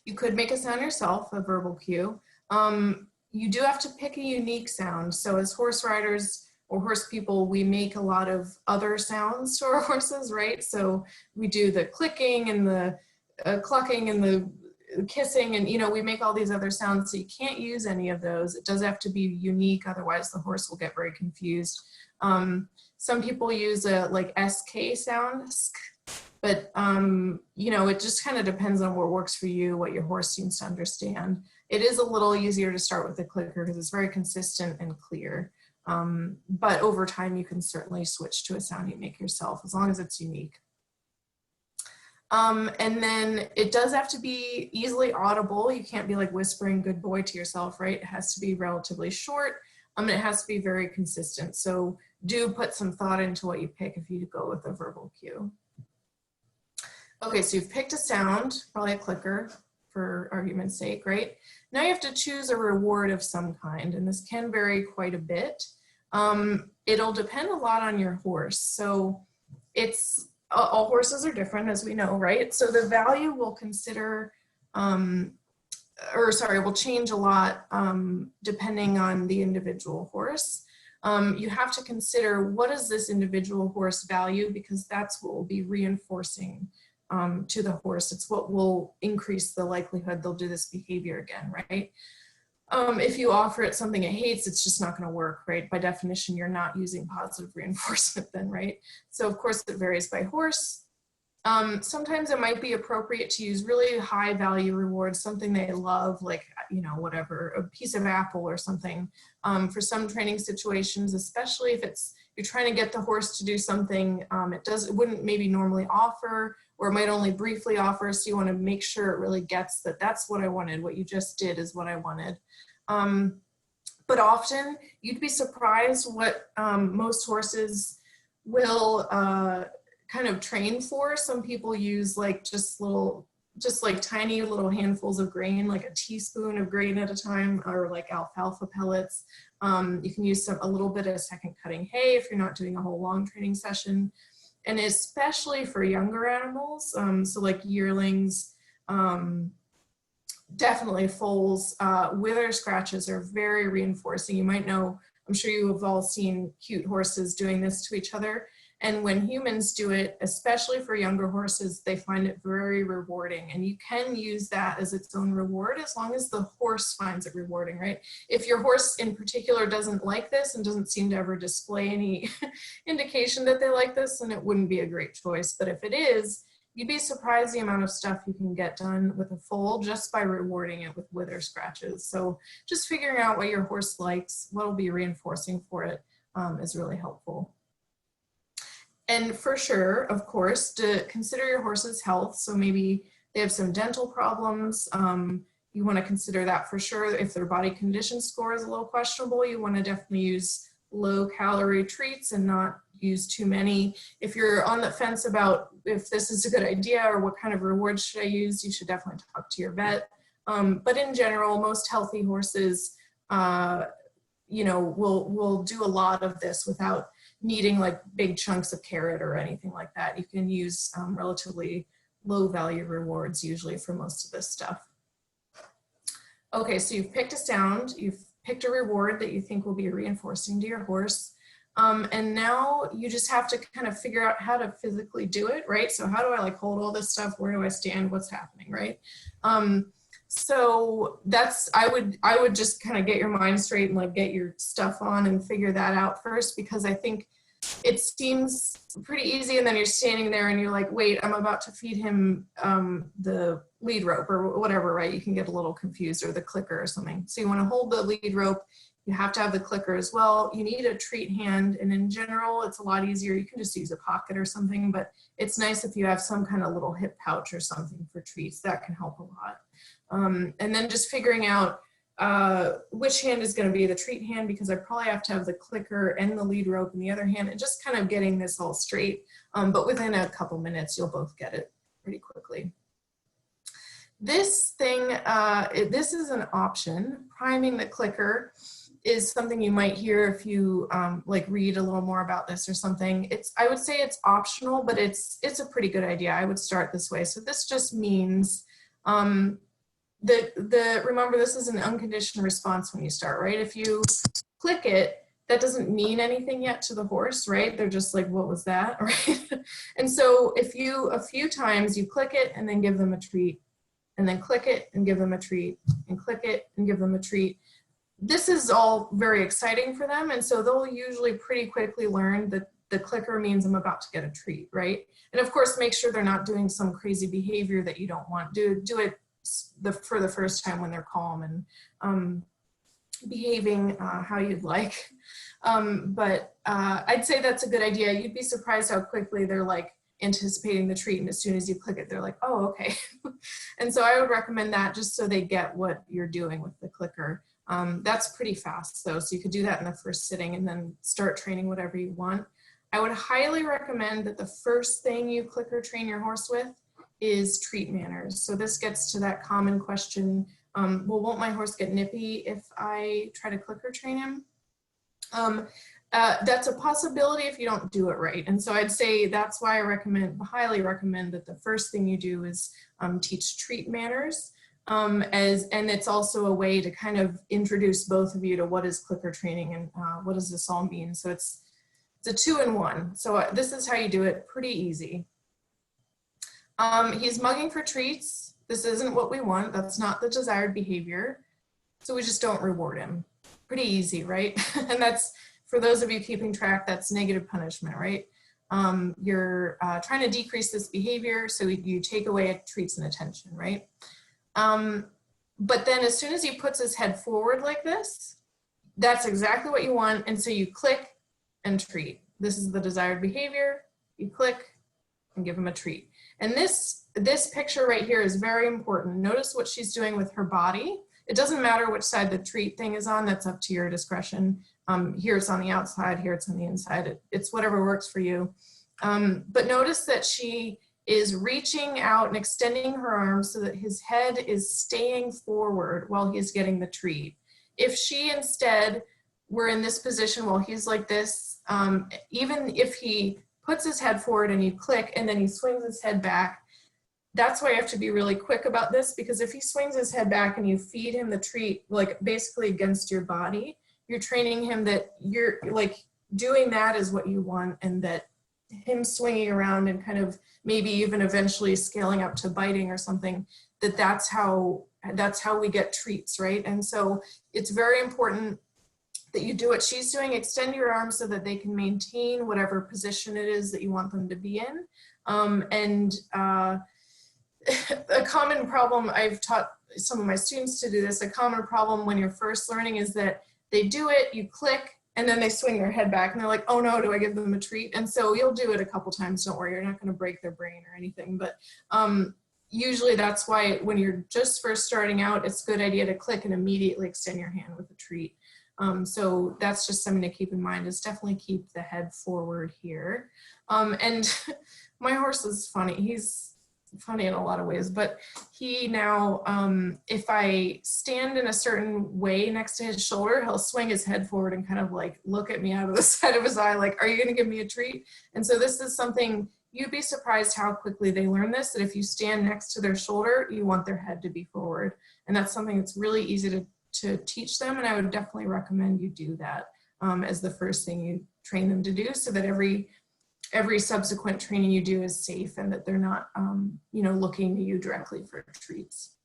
You could make a sound yourself, a verbal cue. You do have to pick a unique sound. So as horse riders or horse people, we make a lot of other sounds to our horses, right? So we do the clicking and the clucking and the kissing, and we make all these other sounds, so you can't use any of those. It does have to be unique, otherwise the horse will get very confused. Some people use a like SK sound, but it just kind of depends on what works for you, what your horse seems to understand. It is a little easier to start with the clicker because it's very consistent and clear. But over time, you can certainly switch to a sound you make yourself as long as it's unique. And then it does have to be easily audible. You can't be like whispering good boy to yourself, right? It has to be relatively short, and it has to be very consistent. So do put some thought into what you pick if you go with a verbal cue. Okay, so you've picked a sound, probably a clicker for argument's sake, right? Now you have to choose a reward of some kind, and this can vary quite a bit. It'll depend a lot on your horse. So all horses are different, as we know, right? So the value will will change a lot depending on the individual horse. You have to consider, what is this individual horse value, because that's what will be reinforcing to the horse. It's what will increase the likelihood they'll do this behavior again, right? If you offer it something it hates, it's just not going to work, right? By definition, you're not using positive reinforcement then, right? So of course it varies by horse. Sometimes it might be appropriate to use really high value rewards, something they love, like, whatever, a piece of apple or something, for some training situations, especially if you're trying to get the horse to do something it wouldn't maybe normally offer, or it might only briefly offer. So you want to make sure it really gets that that's what I wanted. What you just did is what I wanted. But often you'd be surprised what most horses will kind of train for. Some people use like just like tiny little handfuls of grain, like a teaspoon of grain at a time, or like alfalfa pellets. You can use a little bit of second cutting hay if you're not doing a whole long training session. And especially for younger animals, so like yearlings, definitely foals, wither scratches are very reinforcing. You might know, I'm sure you have all seen cute horses doing this to each other. And when humans do it, especially for younger horses, they find it very rewarding. And you can use that as its own reward as long as the horse finds it rewarding, right? If your horse in particular doesn't like this and doesn't seem to ever display any indication that they like this, then it wouldn't be a great choice. But if it is, you'd be surprised the amount of stuff you can get done with a foal just by rewarding it with wither scratches. So just figuring out what your horse likes, what will be reinforcing for it, is really helpful. And for sure, of course, to consider your horse's health. So maybe they have some dental problems. You want to consider that for sure. If their body condition score is a little questionable, you want to definitely use low calorie treats and not use too many. If you're on the fence about if this is a good idea or what kind of rewards should I use, you should definitely talk to your vet. But in general, most healthy horses, will do a lot of this without needing like big chunks of carrot or anything like that. You can use relatively low value rewards usually for most of this stuff. Okay, so you've picked a sound, you've picked a reward that you think will be reinforcing to your horse. And now you just have to kind of figure out how to physically do it, right? So how do I like hold all this stuff? Where do I stand? What's happening, right? So that's, I would just kind of get your mind straight and like get your stuff on and figure that out first, because I think it seems pretty easy, and then you're standing there and you're like, wait, I'm about to feed him the lead rope or whatever, right? You can get a little confused, or the clicker or something. So you want to hold the lead rope. You have to have the clicker as well. You need a treat hand, and in general, it's a lot easier. You can just use a pocket or something, but it's nice if you have some kind of little hip pouch or something for treats. That can help a lot. And then just figuring out which hand is going to be the treat hand, because I probably have to have the clicker and the lead rope in the other hand, and just kind of getting this all straight. But within a couple minutes, you'll both get it pretty quickly. This thing, this is an option. Priming the clicker is something you might hear if you like read a little more about this or something. I would say it's optional, but it's a pretty good idea. I would start this way. So this just means remember, this is an unconditioned response when you start, right? If you click it, that doesn't mean anything yet to the horse, right? They're just like, what was that, right? And so if you, a few times you click it and then give them a treat, and then click it and give them a treat, and click it and give them a treat, this is all very exciting for them. And so they'll usually pretty quickly learn that the clicker means I'm about to get a treat, right? And of course, make sure they're not doing some crazy behavior that you don't want. Do it for the first time when they're calm and behaving how you'd like. But I'd say that's a good idea. You'd be surprised how quickly they're like anticipating the treat, and as soon as you click it, they're like, oh, okay. And so I would recommend that, just so they get what you're doing with the clicker. That's pretty fast though, so you could do that in the first sitting and then start training whatever you want. I would highly recommend that the first thing you clicker train your horse with is treat manners. So this gets to that common question, well, won't my horse get nippy if I try to clicker train him? That's a possibility if you don't do it right. And so I'd say that's why I highly recommend that the first thing you do is teach treat manners. And it's also a way to kind of introduce both of you to what is clicker training and what does this all mean. So it's a 2-in-1. So this is how you do it, pretty easy. He's mugging for treats. This isn't what we want. That's not the desired behavior. So we just don't reward him. Pretty easy, right? And that's, for those of you keeping track, that's negative punishment, right? You're trying to decrease this behavior, so you take away treats and attention, right? But then as soon as he puts his head forward like this, that's exactly what you want. And so you click and treat. This is the desired behavior. You click and give him a treat. And this picture right here is very important. Notice what she's doing with her body. It doesn't matter which side the treat thing is on. That's up to your discretion. Here it's on the outside, here it's on the inside. It's whatever works for you. But notice that she is reaching out and extending her arms so that his head is staying forward while he's getting the treat. If she instead were in this position while he's like this, even if he puts his head forward and you click and then he swings his head back, that's why you have to be really quick about this, because if he swings his head back and you feed him the treat, like basically against your body, you're training him that you're like doing that is what you want, and that him swinging around and kind of maybe even eventually scaling up to biting or something, that's how we get treats, right? And so it's very important that you do what she's doing. Extend your arms so that they can maintain whatever position it is that you want them to be in. A common problem, I've taught some of my students to do this, a common problem when you're first learning is that they do it, you click, and then they swing their head back and they're like, oh no, do I give them a treat? And so you'll do it a couple times, don't worry, you're not gonna break their brain or anything, but usually that's why when you're just first starting out, it's a good idea to click and immediately extend your hand with a treat. So that's just something to keep in mind, is definitely keep the head forward here. And my horse is funny. He's funny in a lot of ways, but he now, if I stand in a certain way next to his shoulder, he'll swing his head forward and kind of like look at me out of the side of his eye, like, are you going to give me a treat? And so this is something, you'd be surprised how quickly they learn this, that if you stand next to their shoulder, you want their head to be forward. And that's something that's really easy to teach them. And I would definitely recommend you do that as the first thing you train them to do, so that every subsequent training you do is safe and that they're not, looking to you directly for treats.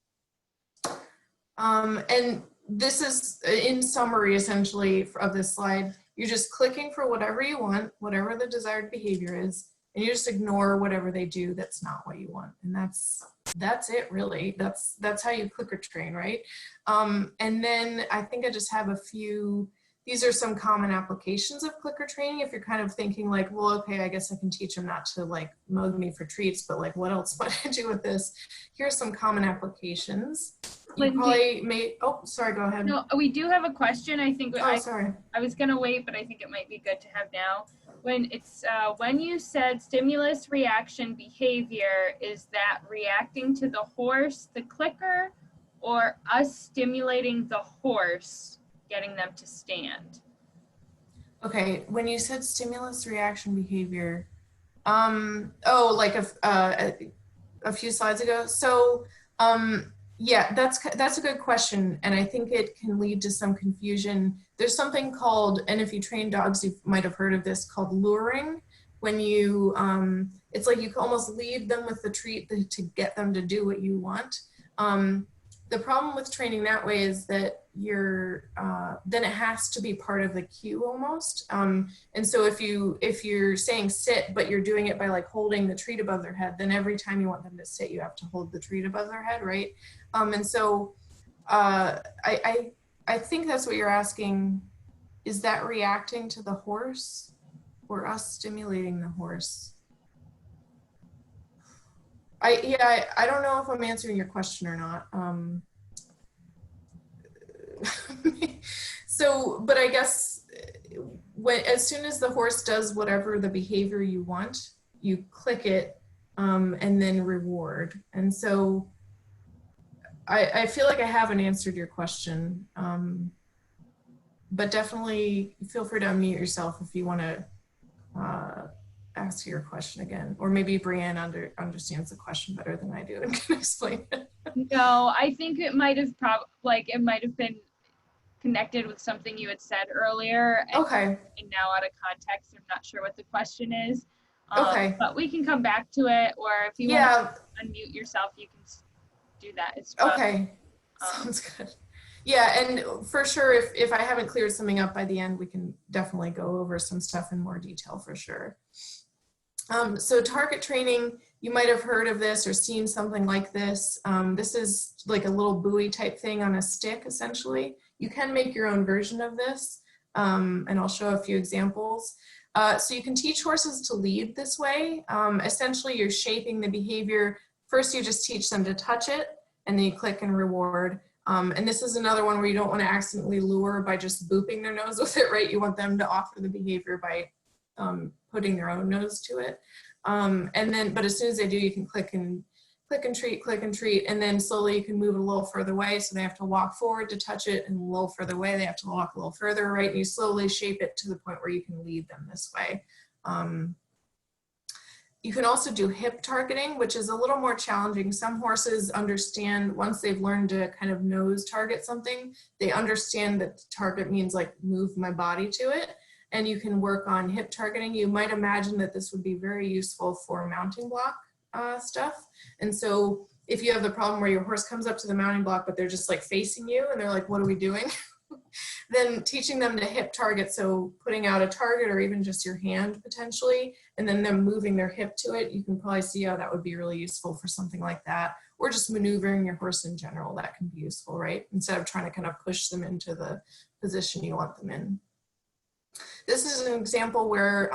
And this is, in summary, essentially, of this slide, you're just clicking for whatever you want, whatever the desired behavior is, and you just ignore whatever they do that's not what you want. And that's it, really. That's how you clicker train, right? And then I think I just have a few. These are some common applications of clicker training. If you're kind of thinking like, well, okay, I guess I can teach them not to like mug me for treats, but like, what else might I do with this? Here's some common applications. You probably may, oh, sorry, go ahead. No, we do have a question. I think Sorry. I was gonna wait, but I think it might be good to have now. When you said stimulus reaction behavior, is that reacting to the horse, the clicker, or us stimulating the horse, getting them to stand? Okay, when you said stimulus reaction behavior, oh, like a few slides ago. So, yeah, that's a good question, and I think it can lead to some confusion. There's something called, and if you train dogs, you might have heard of this, called luring. When you, it's like you can almost lead them with the treat to get them to do what you want. The problem with training that way is that then it has to be part of the cue almost. And so if you're saying sit, but you're doing it by like holding the treat above their head, then every time you want them to sit, you have to hold the treat above their head, right? And so I think that's what you're asking. Is that reacting to the horse or us stimulating the horse? I don't know if I'm answering your question or not. So, but I guess as soon as the horse does whatever the behavior you want, you click it and then reward. And so I feel like I haven't answered your question, but definitely feel free to unmute yourself if you want to ask your question again, or maybe Brianne understands the question better than I do and can explain it. No, I think it might have it might have been connected with something you had said earlier. Okay. And now out of context, I'm not sure what the question is. Okay. But we can come back to it, or if you want to unmute yourself, you can do that as well. Okay. Sounds good. Yeah, and for sure, if I haven't cleared something up by the end, we can definitely go over some stuff in more detail for sure. So target training, you might have heard of this or seen something like this. This is like a little buoy type thing on a stick, essentially. You can make your own version of this, and I'll show a few examples. So you can teach horses to lead this way. Essentially, you're shaping the behavior. First, you just teach them to touch it, and then you click and reward. And this is another one where you don't want to accidentally lure by just booping their nose with it, right? You want them to offer the behavior by putting their own nose to it. But as soon as they do, you can click and treat, and then slowly you can move it a little further away. So they have to walk forward to touch it, and a little further away, they have to walk a little further, right? And you slowly shape it to the point where you can lead them this way. You can also do hip targeting, which is a little more challenging. Some horses understand, once they've learned to kind of nose target something, they understand that target means like move my body to it. And you can work on hip targeting. You might imagine that this would be very useful for mounting block stuff. And so if you have the problem where your horse comes up to the mounting block, but they're just like facing you and they're like, what are we doing? Then teaching them to hip target, so putting out a target or even just your hand potentially, and then them moving their hip to it, you can probably see how that would be really useful for something like that. Or just maneuvering your horse in general, that can be useful, right? Instead of trying to kind of push them into the position you want them in. This is an example where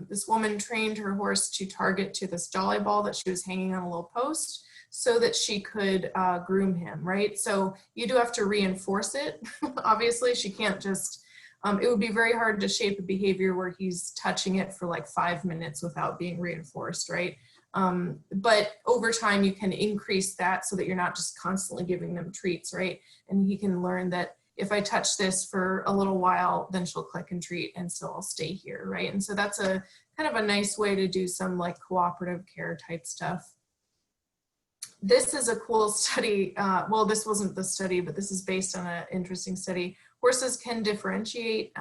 this woman trained her horse to target to this jolly ball that she was hanging on a little post so that she could groom him, right? So you do have to reinforce it. Obviously, she can't just, it would be very hard to shape a behavior where he's touching it for like 5 minutes without being reinforced, right? But over time, you can increase that so that you're not just constantly giving them treats, right? And he can learn that if I touch this for a little while, then she'll click and treat, and so I'll stay here, right? And so that's a kind of a nice way to do some like cooperative care type stuff. This is a cool study. Well, this wasn't the study, but this is based on an interesting study. Horses can differentiate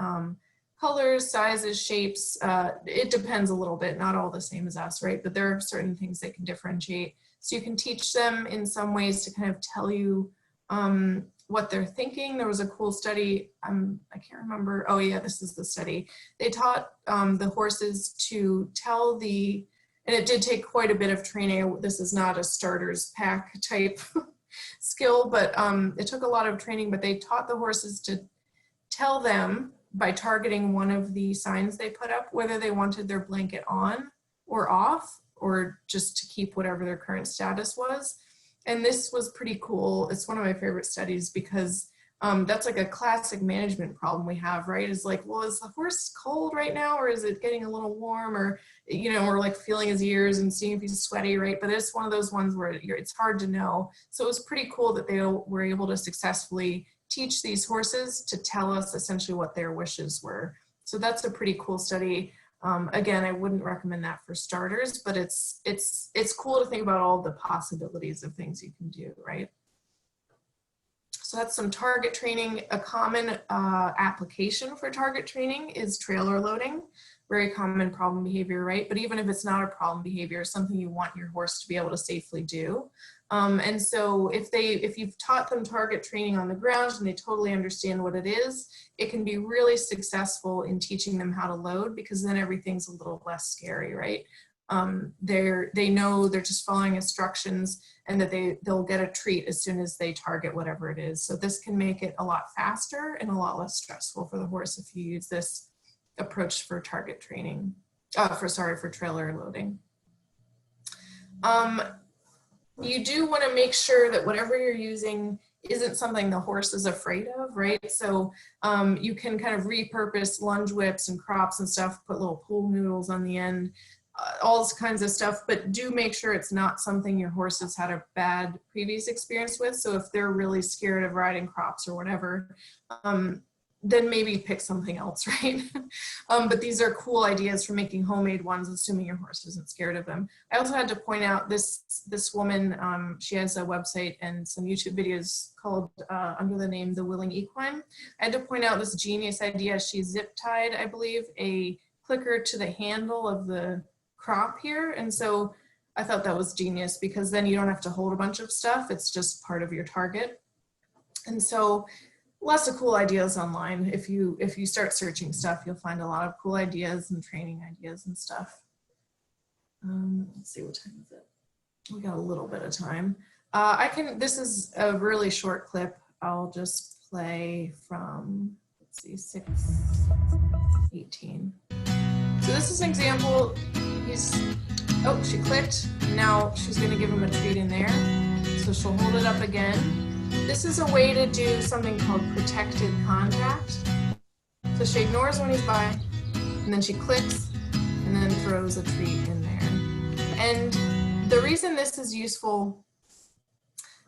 colors, sizes, shapes. It depends a little bit, not all the same as us, right? But there are certain things they can differentiate. So you can teach them in some ways to kind of tell you what they're thinking. There was a cool study, I can't remember, oh yeah, this is the study. They taught the horses to tell the, and it did take quite a bit of training. This is not a starter's pack type skill, but it took a lot of training, but they taught the horses to tell them by targeting one of the signs they put up, whether they wanted their blanket on or off, or just to keep whatever their current status was. And this was pretty cool. It's one of my favorite studies because that's like a classic management problem we have, right? Is like, well, is the horse cold right now, or is it getting a little warm, or, you know, or like feeling his ears and seeing if he's sweaty, right? But it's one of those ones where it's hard to know. So it was pretty cool that they were able to successfully teach these horses to tell us essentially what their wishes were. So that's a pretty cool study. Again, I wouldn't recommend that for starters, but it's cool to think about all the possibilities of things you can do, right? So that's some target training. A common application for target training is trailer loading. Very common problem behavior, right? But even if it's not a problem behavior, it's something you want your horse to be able to safely do. And so if you've taught them target training on the ground and they totally understand what it is, it can be really successful in teaching them how to load, because then everything's a little less scary, right? They know they're just following instructions, and that they'll get a treat as soon as they target whatever it is. So this can make it a lot faster and a lot less stressful for the horse if you use this approach for target training, for trailer loading. You do want to make sure that whatever you're using isn't something the horse is afraid of, right? So you can kind of repurpose lunge whips and crops and stuff, put little pool noodles on the end, all kinds of stuff, but do make sure it's not something your horse has had a bad previous experience with. So if they're really scared of riding crops or whatever, then maybe pick something else, right? But these are cool ideas for making homemade ones, assuming your horse isn't scared of them. I also had to point out this woman, she has a website and some YouTube videos called under the name The Willing Equine. I had to point out this genius idea. She zip tied, I believe, a clicker to the handle of the crop here. And so I thought that was genius, because then you don't have to hold a bunch of stuff. It's just part of your target. And so lots of cool ideas online. If you start searching stuff, you'll find a lot of cool ideas and training ideas and stuff. Let's see, what time is it? We got a little bit of time. This is a really short clip. I'll just play from, let's see, 6:18. So this is an example. She clicked. Now she's gonna give him a treat in there. So she'll hold it up again. This is a way to do something called protected contact. So she ignores when he's by, and then she clicks, and then throws a treat in there. And the reason this is useful,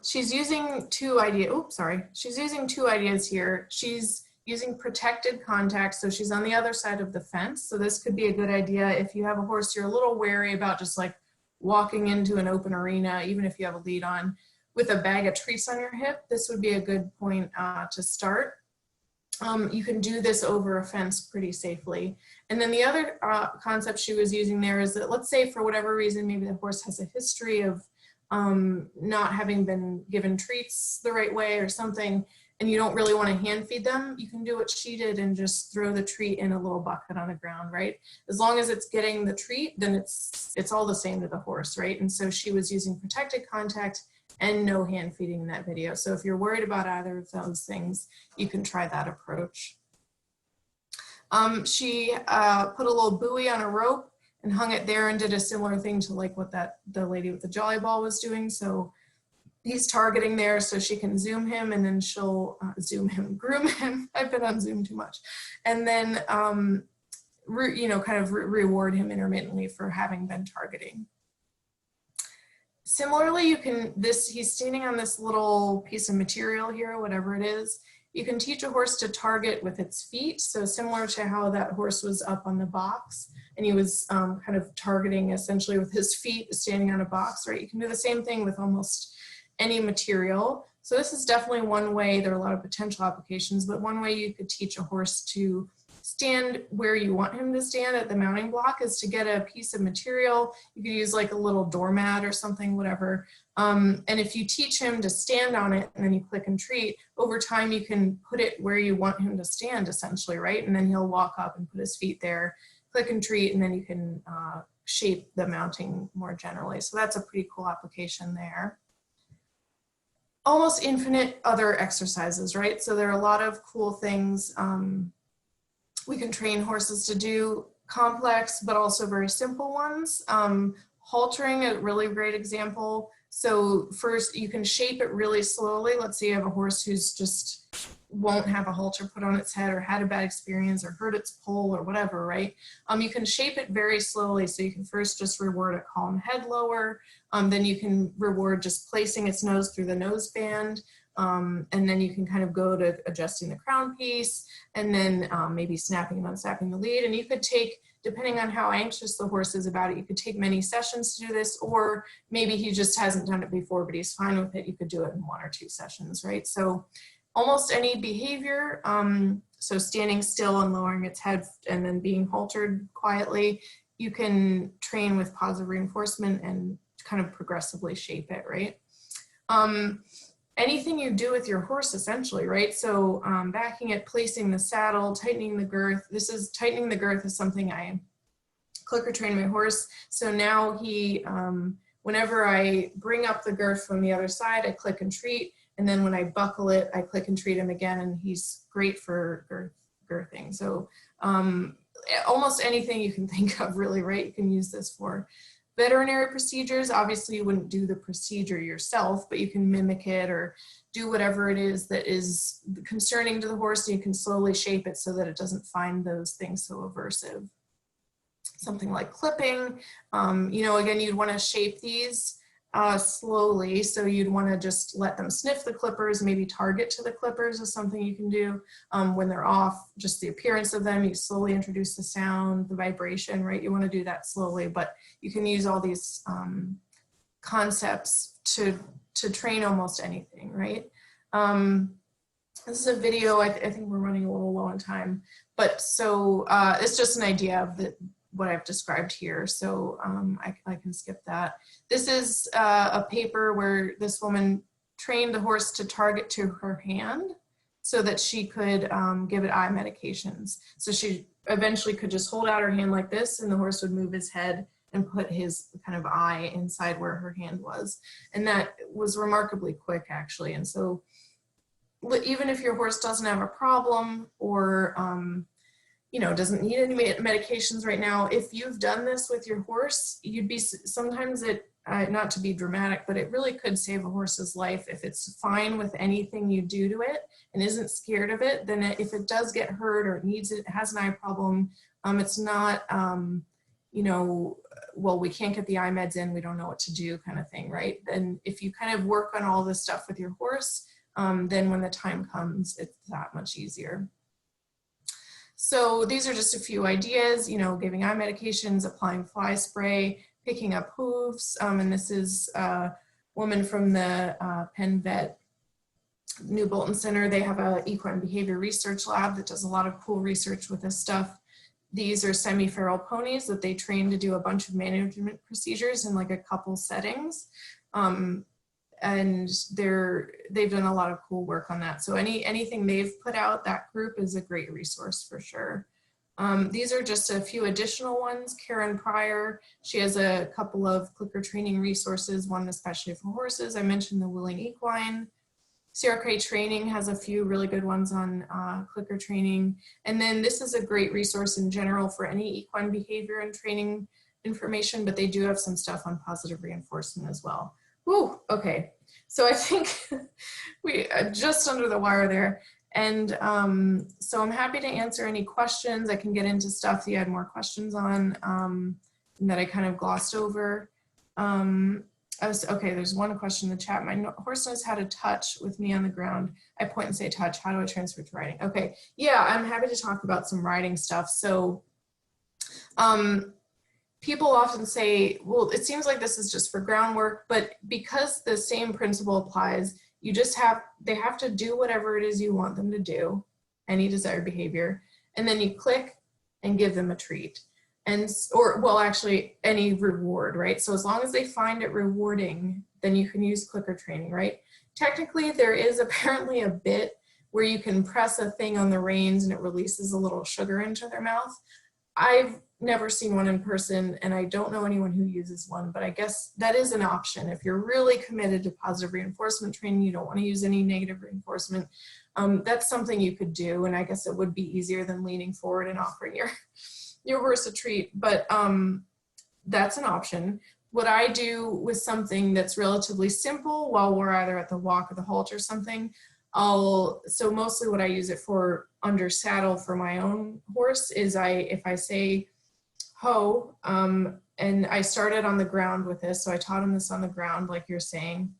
she's using two ideas. She's using two ideas here. She's using protected contact, so she's on the other side of the fence. So this could be a good idea if you have a horse you're a little wary about just like walking into an open arena, even if you have a lead on, with a bag of treats on your hip. This would be a good point to start. You can do this over a fence pretty safely. And then the other concept she was using there is that, let's say for whatever reason, maybe the horse has a history of not having been given treats the right way or something, and you don't really want to hand feed them, you can do what she did and just throw the treat in a little bucket on the ground, right? As long as it's getting the treat, then it's all the same to the horse, right? And so she was using protected contact and no hand feeding in that video. So if you're worried about either of those things, you can try that approach. She put a little buoy on a rope and hung it there and did a similar thing to like what the lady with the jolly ball was doing. So he's targeting there, so she can zoom him, and then she'll groom him. I've been on Zoom too much. And then, reward him intermittently for having been targeting. Similarly, he's standing on this little piece of material here, whatever it is. You can teach a horse to target with its feet. So similar to how that horse was up on the box and he was kind of targeting essentially with his feet, standing on a box, right? You can do the same thing with almost any material. So this is definitely one way. There are a lot of potential applications, but one way you could teach a horse to stand where you want him to stand at the mounting block is to get a piece of material. You could use like a little doormat or something, whatever. And if you teach him to stand on it and then you click and treat, over time you can put it where you want him to stand essentially, right? And then he'll walk up and put his feet there, click and treat, and then you can shape the mounting more generally. So that's a pretty cool application there. Almost infinite other exercises, right? So there are a lot of cool things we can train horses to do, complex, but also very simple ones. Haltering, a really great example. So first you can shape it really slowly. Let's say you have a horse who's just won't have a halter put on its head or had a bad experience or hurt its poll or whatever, right? You can shape it very slowly. So you can first just reward a calm head lower. Then you can reward just placing its nose through the nose band. And then you can kind of go to adjusting the crown piece and then maybe snapping and unsnapping the lead. And you could take, depending on how anxious the horse is about it, you could take many sessions to do this, or maybe he just hasn't done it before, but he's fine with it. You could do it in 1 or 2 sessions, right? So almost any behavior, so standing still and lowering its head and then being haltered quietly, you can train with positive reinforcement and kind of progressively shape it, right? Anything you do with your horse essentially, right? So backing it, placing the saddle, tightening the girth. This is tightening the girth is something I clicker train my horse. So now he, whenever I bring up the girth from the other side, I click and treat. And then when I buckle it, I click and treat him again, and he's great for girthing. So almost anything you can think of really, right? You can use this for. Veterinary procedures, obviously you wouldn't do the procedure yourself, but you can mimic it or do whatever it is that is concerning to the horse, and you can slowly shape it so that it doesn't find those things so aversive. Something like clipping, you know, again, you'd want to shape these slowly. So you'd want to just let them sniff the clippers, maybe target to the clippers is something you can do when they're off, just the appearance of them. You slowly introduce the sound, the vibration, right? You want to do that slowly, but you can use all these concepts to train almost anything, right? This is a video, I think we're running a little low on time, but so it's just an idea of what I've described here. So I can skip that. This is a paper where this woman trained the horse to target to her hand so that she could give it eye medications. So she eventually could just hold out her hand like this, and the horse would move his head and put his kind of eye inside where her hand was. And that was remarkably quick, actually. And so even if your horse doesn't have a problem or you know, doesn't need any medications right now, if you've done this with your horse, you'd be, sometimes it, not to be dramatic, but it really could save a horse's life if it's fine with anything you do to it and isn't scared of it. Then if it does get hurt or needs it, has an eye problem, it's not, you know, well, we can't get the eye meds in, we don't know what to do kind of thing, right? Then if you kind of work on all this stuff with your horse, then when the time comes, it's that much easier. So these are just a few ideas, you know, giving eye medications, applying fly spray, picking up hooves. And this is a woman from the Penn Vet New Bolton Center. They have a equine behavior research lab that does a lot of cool research with this stuff. These are semi-feral ponies that they train to do a bunch of management procedures in like a couple settings. And they've done a lot of cool work on that. So anything they've put out, that group is a great resource for sure. These are just a few additional ones. Karen Pryor, she has a couple of clicker training resources, one especially for horses. I mentioned the Willing Equine. CRK Training has a few really good ones on clicker training. And then this is a great resource in general for any equine behavior and training information, but they do have some stuff on positive reinforcement as well. Whew, okay, so I think we are just under the wire there. And so I'm happy to answer any questions. I can get into stuff that you had more questions on that I kind of glossed over. Okay, there's one question in the chat. My horse knows how to touch with me on the ground. I point and say touch. How do I transfer to riding? Okay, yeah, I'm happy to talk about some riding stuff. So people often say, well, it seems like this is just for groundwork, but because the same principle applies, they have to do whatever it is you want them to do, any desired behavior. and then you click and give them a treat. And, or well, actually any reward, right? So as long as they find it rewarding, then you can use clicker training, right? Technically, there is apparently a bit where you can press a thing on the reins and it releases a little sugar into their mouth. I've never seen one in person, and I don't know anyone who uses one, but I guess that is an option. If you're really committed to positive reinforcement training, you don't want to use any negative reinforcement, that's something you could do, and I guess it would be easier than leaning forward and offering your horse a treat, but that's an option. What I do with something that's relatively simple while we're either at the walk or the halt or something, so mostly what I use it for under saddle for my own horse is if I say ho, and I started on the ground with this, so I taught him this on the ground like you're saying,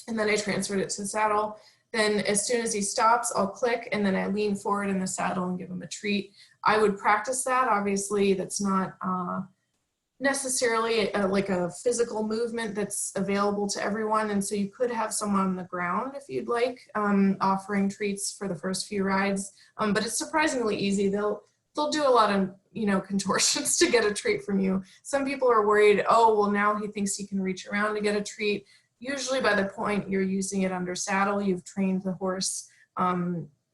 and then I transferred it to the saddle. Then as soon as he stops, I'll click, and then I lean forward in the saddle and give him a treat. I would practice that. Obviously, that's not necessarily like a physical movement that's available to everyone, and so you could have someone on the ground if you'd like, offering treats for the first few rides, but it's surprisingly easy. They'll do a lot of contortions to get a treat from you. Some people are worried, oh well, now he thinks he can reach around to get a treat. Usually by the point you're using it under saddle, you've trained the horse,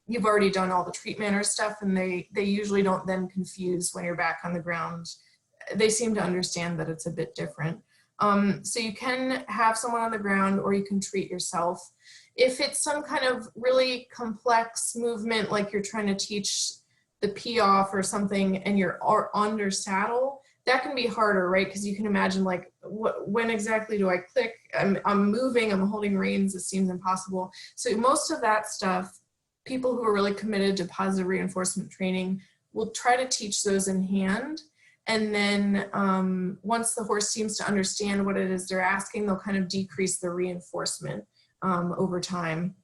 you've already done all the treat manner stuff, and they usually don't then confuse when you're back on the ground. They seem to understand that it's a bit different. So you can have someone on the ground, or you can treat yourself. If it's some kind of really complex movement, like you're trying to teach the pee off or something, and you're under saddle, that can be harder, right? Because you can imagine, like, when exactly do I click? I'm moving, I'm holding reins, it seems impossible. So most of that stuff, people who are really committed to positive reinforcement training will try to teach those in hand. And then once the horse seems to understand what it is they're asking, they'll kind of decrease the reinforcement over time.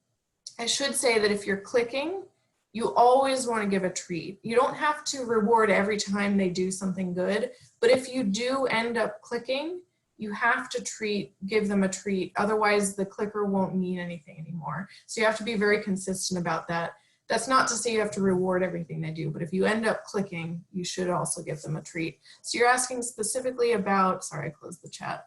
I should say that if you're clicking, you always want to give a treat. You don't have to reward every time they do something good, but if you do end up clicking, you have to give them a treat. Otherwise, the clicker won't mean anything anymore. So you have to be very consistent about that. That's not to say you have to reward everything they do, but if you end up clicking, you should also give them a treat. So you're asking specifically about, sorry, I closed the chat.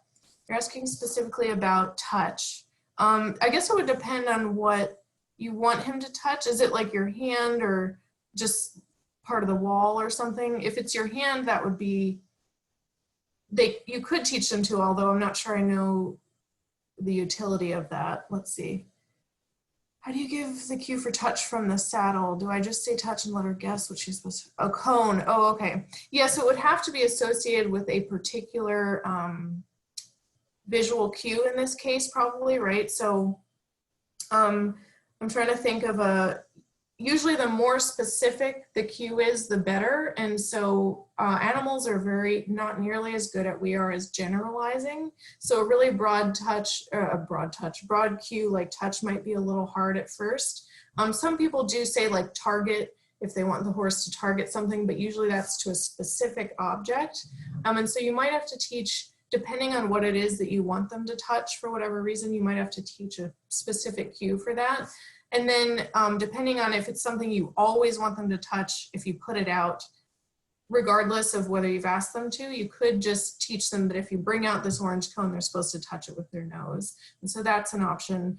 You're asking specifically about touch. I guess it would depend on what you want him to touch. Is it like your hand or just part of the wall or something? If it's your hand, that would be, you could teach them to, although I'm not sure I know the utility of that. Let's see. How do you give the cue for touch from the saddle? Do I just say touch and let her guess what she's supposed to? A cone. Oh, okay. Yeah, so it would have to be associated with a particular visual cue in this case, probably, right? So I'm trying to think of usually the more specific the cue is, the better. And so animals are not nearly as good at we are as generalizing. So a really broad cue like touch might be a little hard at first. Some people do say like target if they want the horse to target something, but usually that's to a specific object. And so you might have to teach, depending on what it is that you want them to touch for whatever reason, you might have to teach a specific cue for that. And then depending on if it's something you always want them to touch, if you put it out, regardless of whether you've asked them to, you could just teach them that if you bring out this orange cone, they're supposed to touch it with their nose. And so that's an option.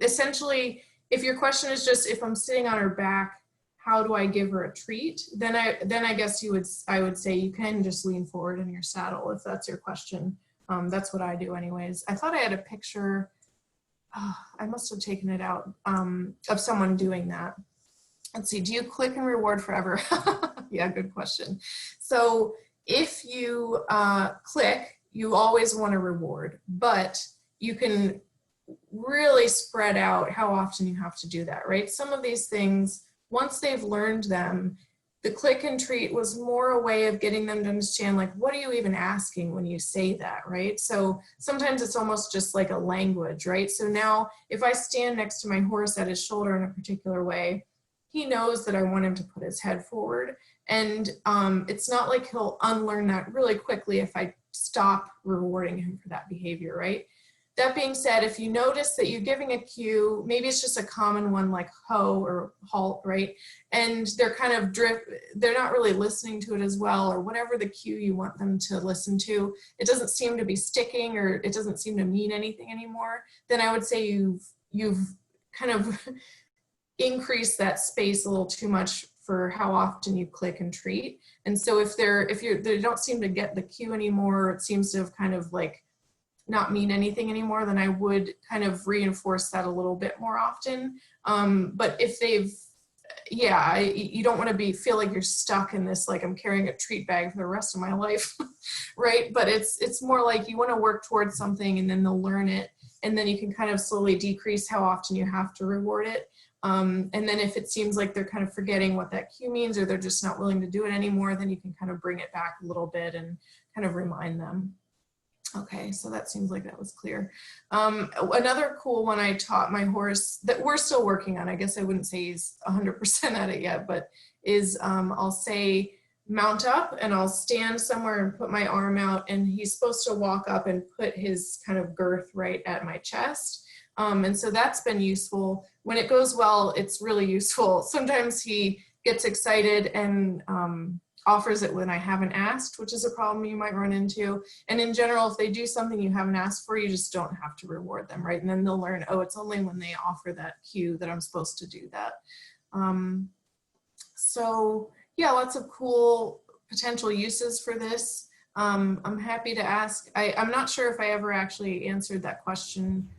Essentially, if your question is just if I'm sitting on her back, how do I give her a treat? Then I guess I would say you can just lean forward in your saddle if that's your question. That's what I do anyways. I thought I had a picture. I must have taken it out of someone doing that. Let's see, do you click and reward forever? Yeah, good question. So if you click, you always want to reward, but you can really spread out how often you have to do that, right? Some of these things, once they've learned them, the click and treat was more a way of getting them to understand, like, what are you even asking when you say that, right? So sometimes it's almost just like a language, right? So now if I stand next to my horse at his shoulder in a particular way, he knows that I want him to put his head forward. And it's not like he'll unlearn that really quickly if I stop rewarding him for that behavior, right? That being said, if you notice that you're giving a cue, maybe it's just a common one like ho or halt, right? And they're kind of they're not really listening to it as well, or whatever the cue you want them to listen to, it doesn't seem to be sticking, or it doesn't seem to mean anything anymore, then I would say you've kind of increased that space a little too much for how often you click and treat. And so if they don't seem to get the cue anymore, it seems to have kind of like not mean anything anymore, then I would kind of reinforce that a little bit more often. But if you don't want to feel like you're stuck in this, like I'm carrying a treat bag for the rest of my life, right? But it's more like you want to work towards something and then they'll learn it. And then you can kind of slowly decrease how often you have to reward it. And then if it seems like they're kind of forgetting what that cue means, or they're just not willing to do it anymore, then you can kind of bring it back a little bit and kind of remind them. Okay, so that seems like that was clear. Another cool one I taught my horse that we're still working on, I guess I wouldn't say he's 100% at it yet, but is I'll say mount up and I'll stand somewhere and put my arm out, and he's supposed to walk up and put his kind of girth right at my chest. And so that's been useful. When it goes well, it's really useful. Sometimes he gets excited and offers it when I haven't asked, which is a problem you might run into. And in general, if they do something you haven't asked for, you just don't have to reward them, right? And then they'll learn, oh, it's only when they offer that cue that I'm supposed to do that. So yeah, lots of cool potential uses for this. I'm happy to ask. I'm not sure if I ever actually answered that question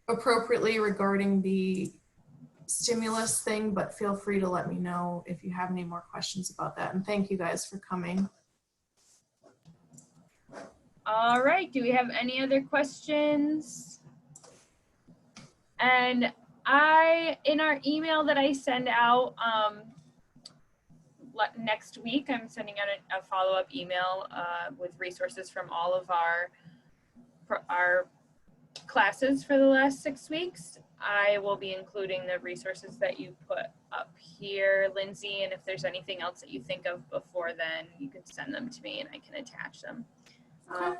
appropriately regarding the stimulus thing, but feel free to let me know if you have any more questions about that. And thank you guys for coming. All right, do we have any other questions? And in our email that I send out next week, I'm sending out a follow-up email with resources from all of our classes for the last 6 weeks. I will be including the resources that you put up here, Lindsay, and if there's anything else that you think of before then, you can send them to me and I can attach them. Okay.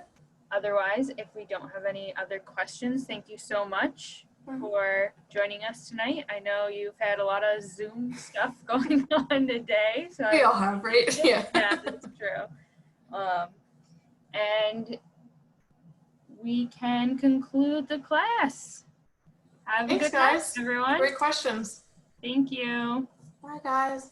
Otherwise, if we don't have any other questions, thank you so much for joining us tonight. I know you've had a lot of Zoom stuff going on today. So we all have, right? Yeah. Yeah, that's true. And we can conclude the class. Have a good Thanks, guys. night, everyone. Great questions. Thank you. Bye, guys.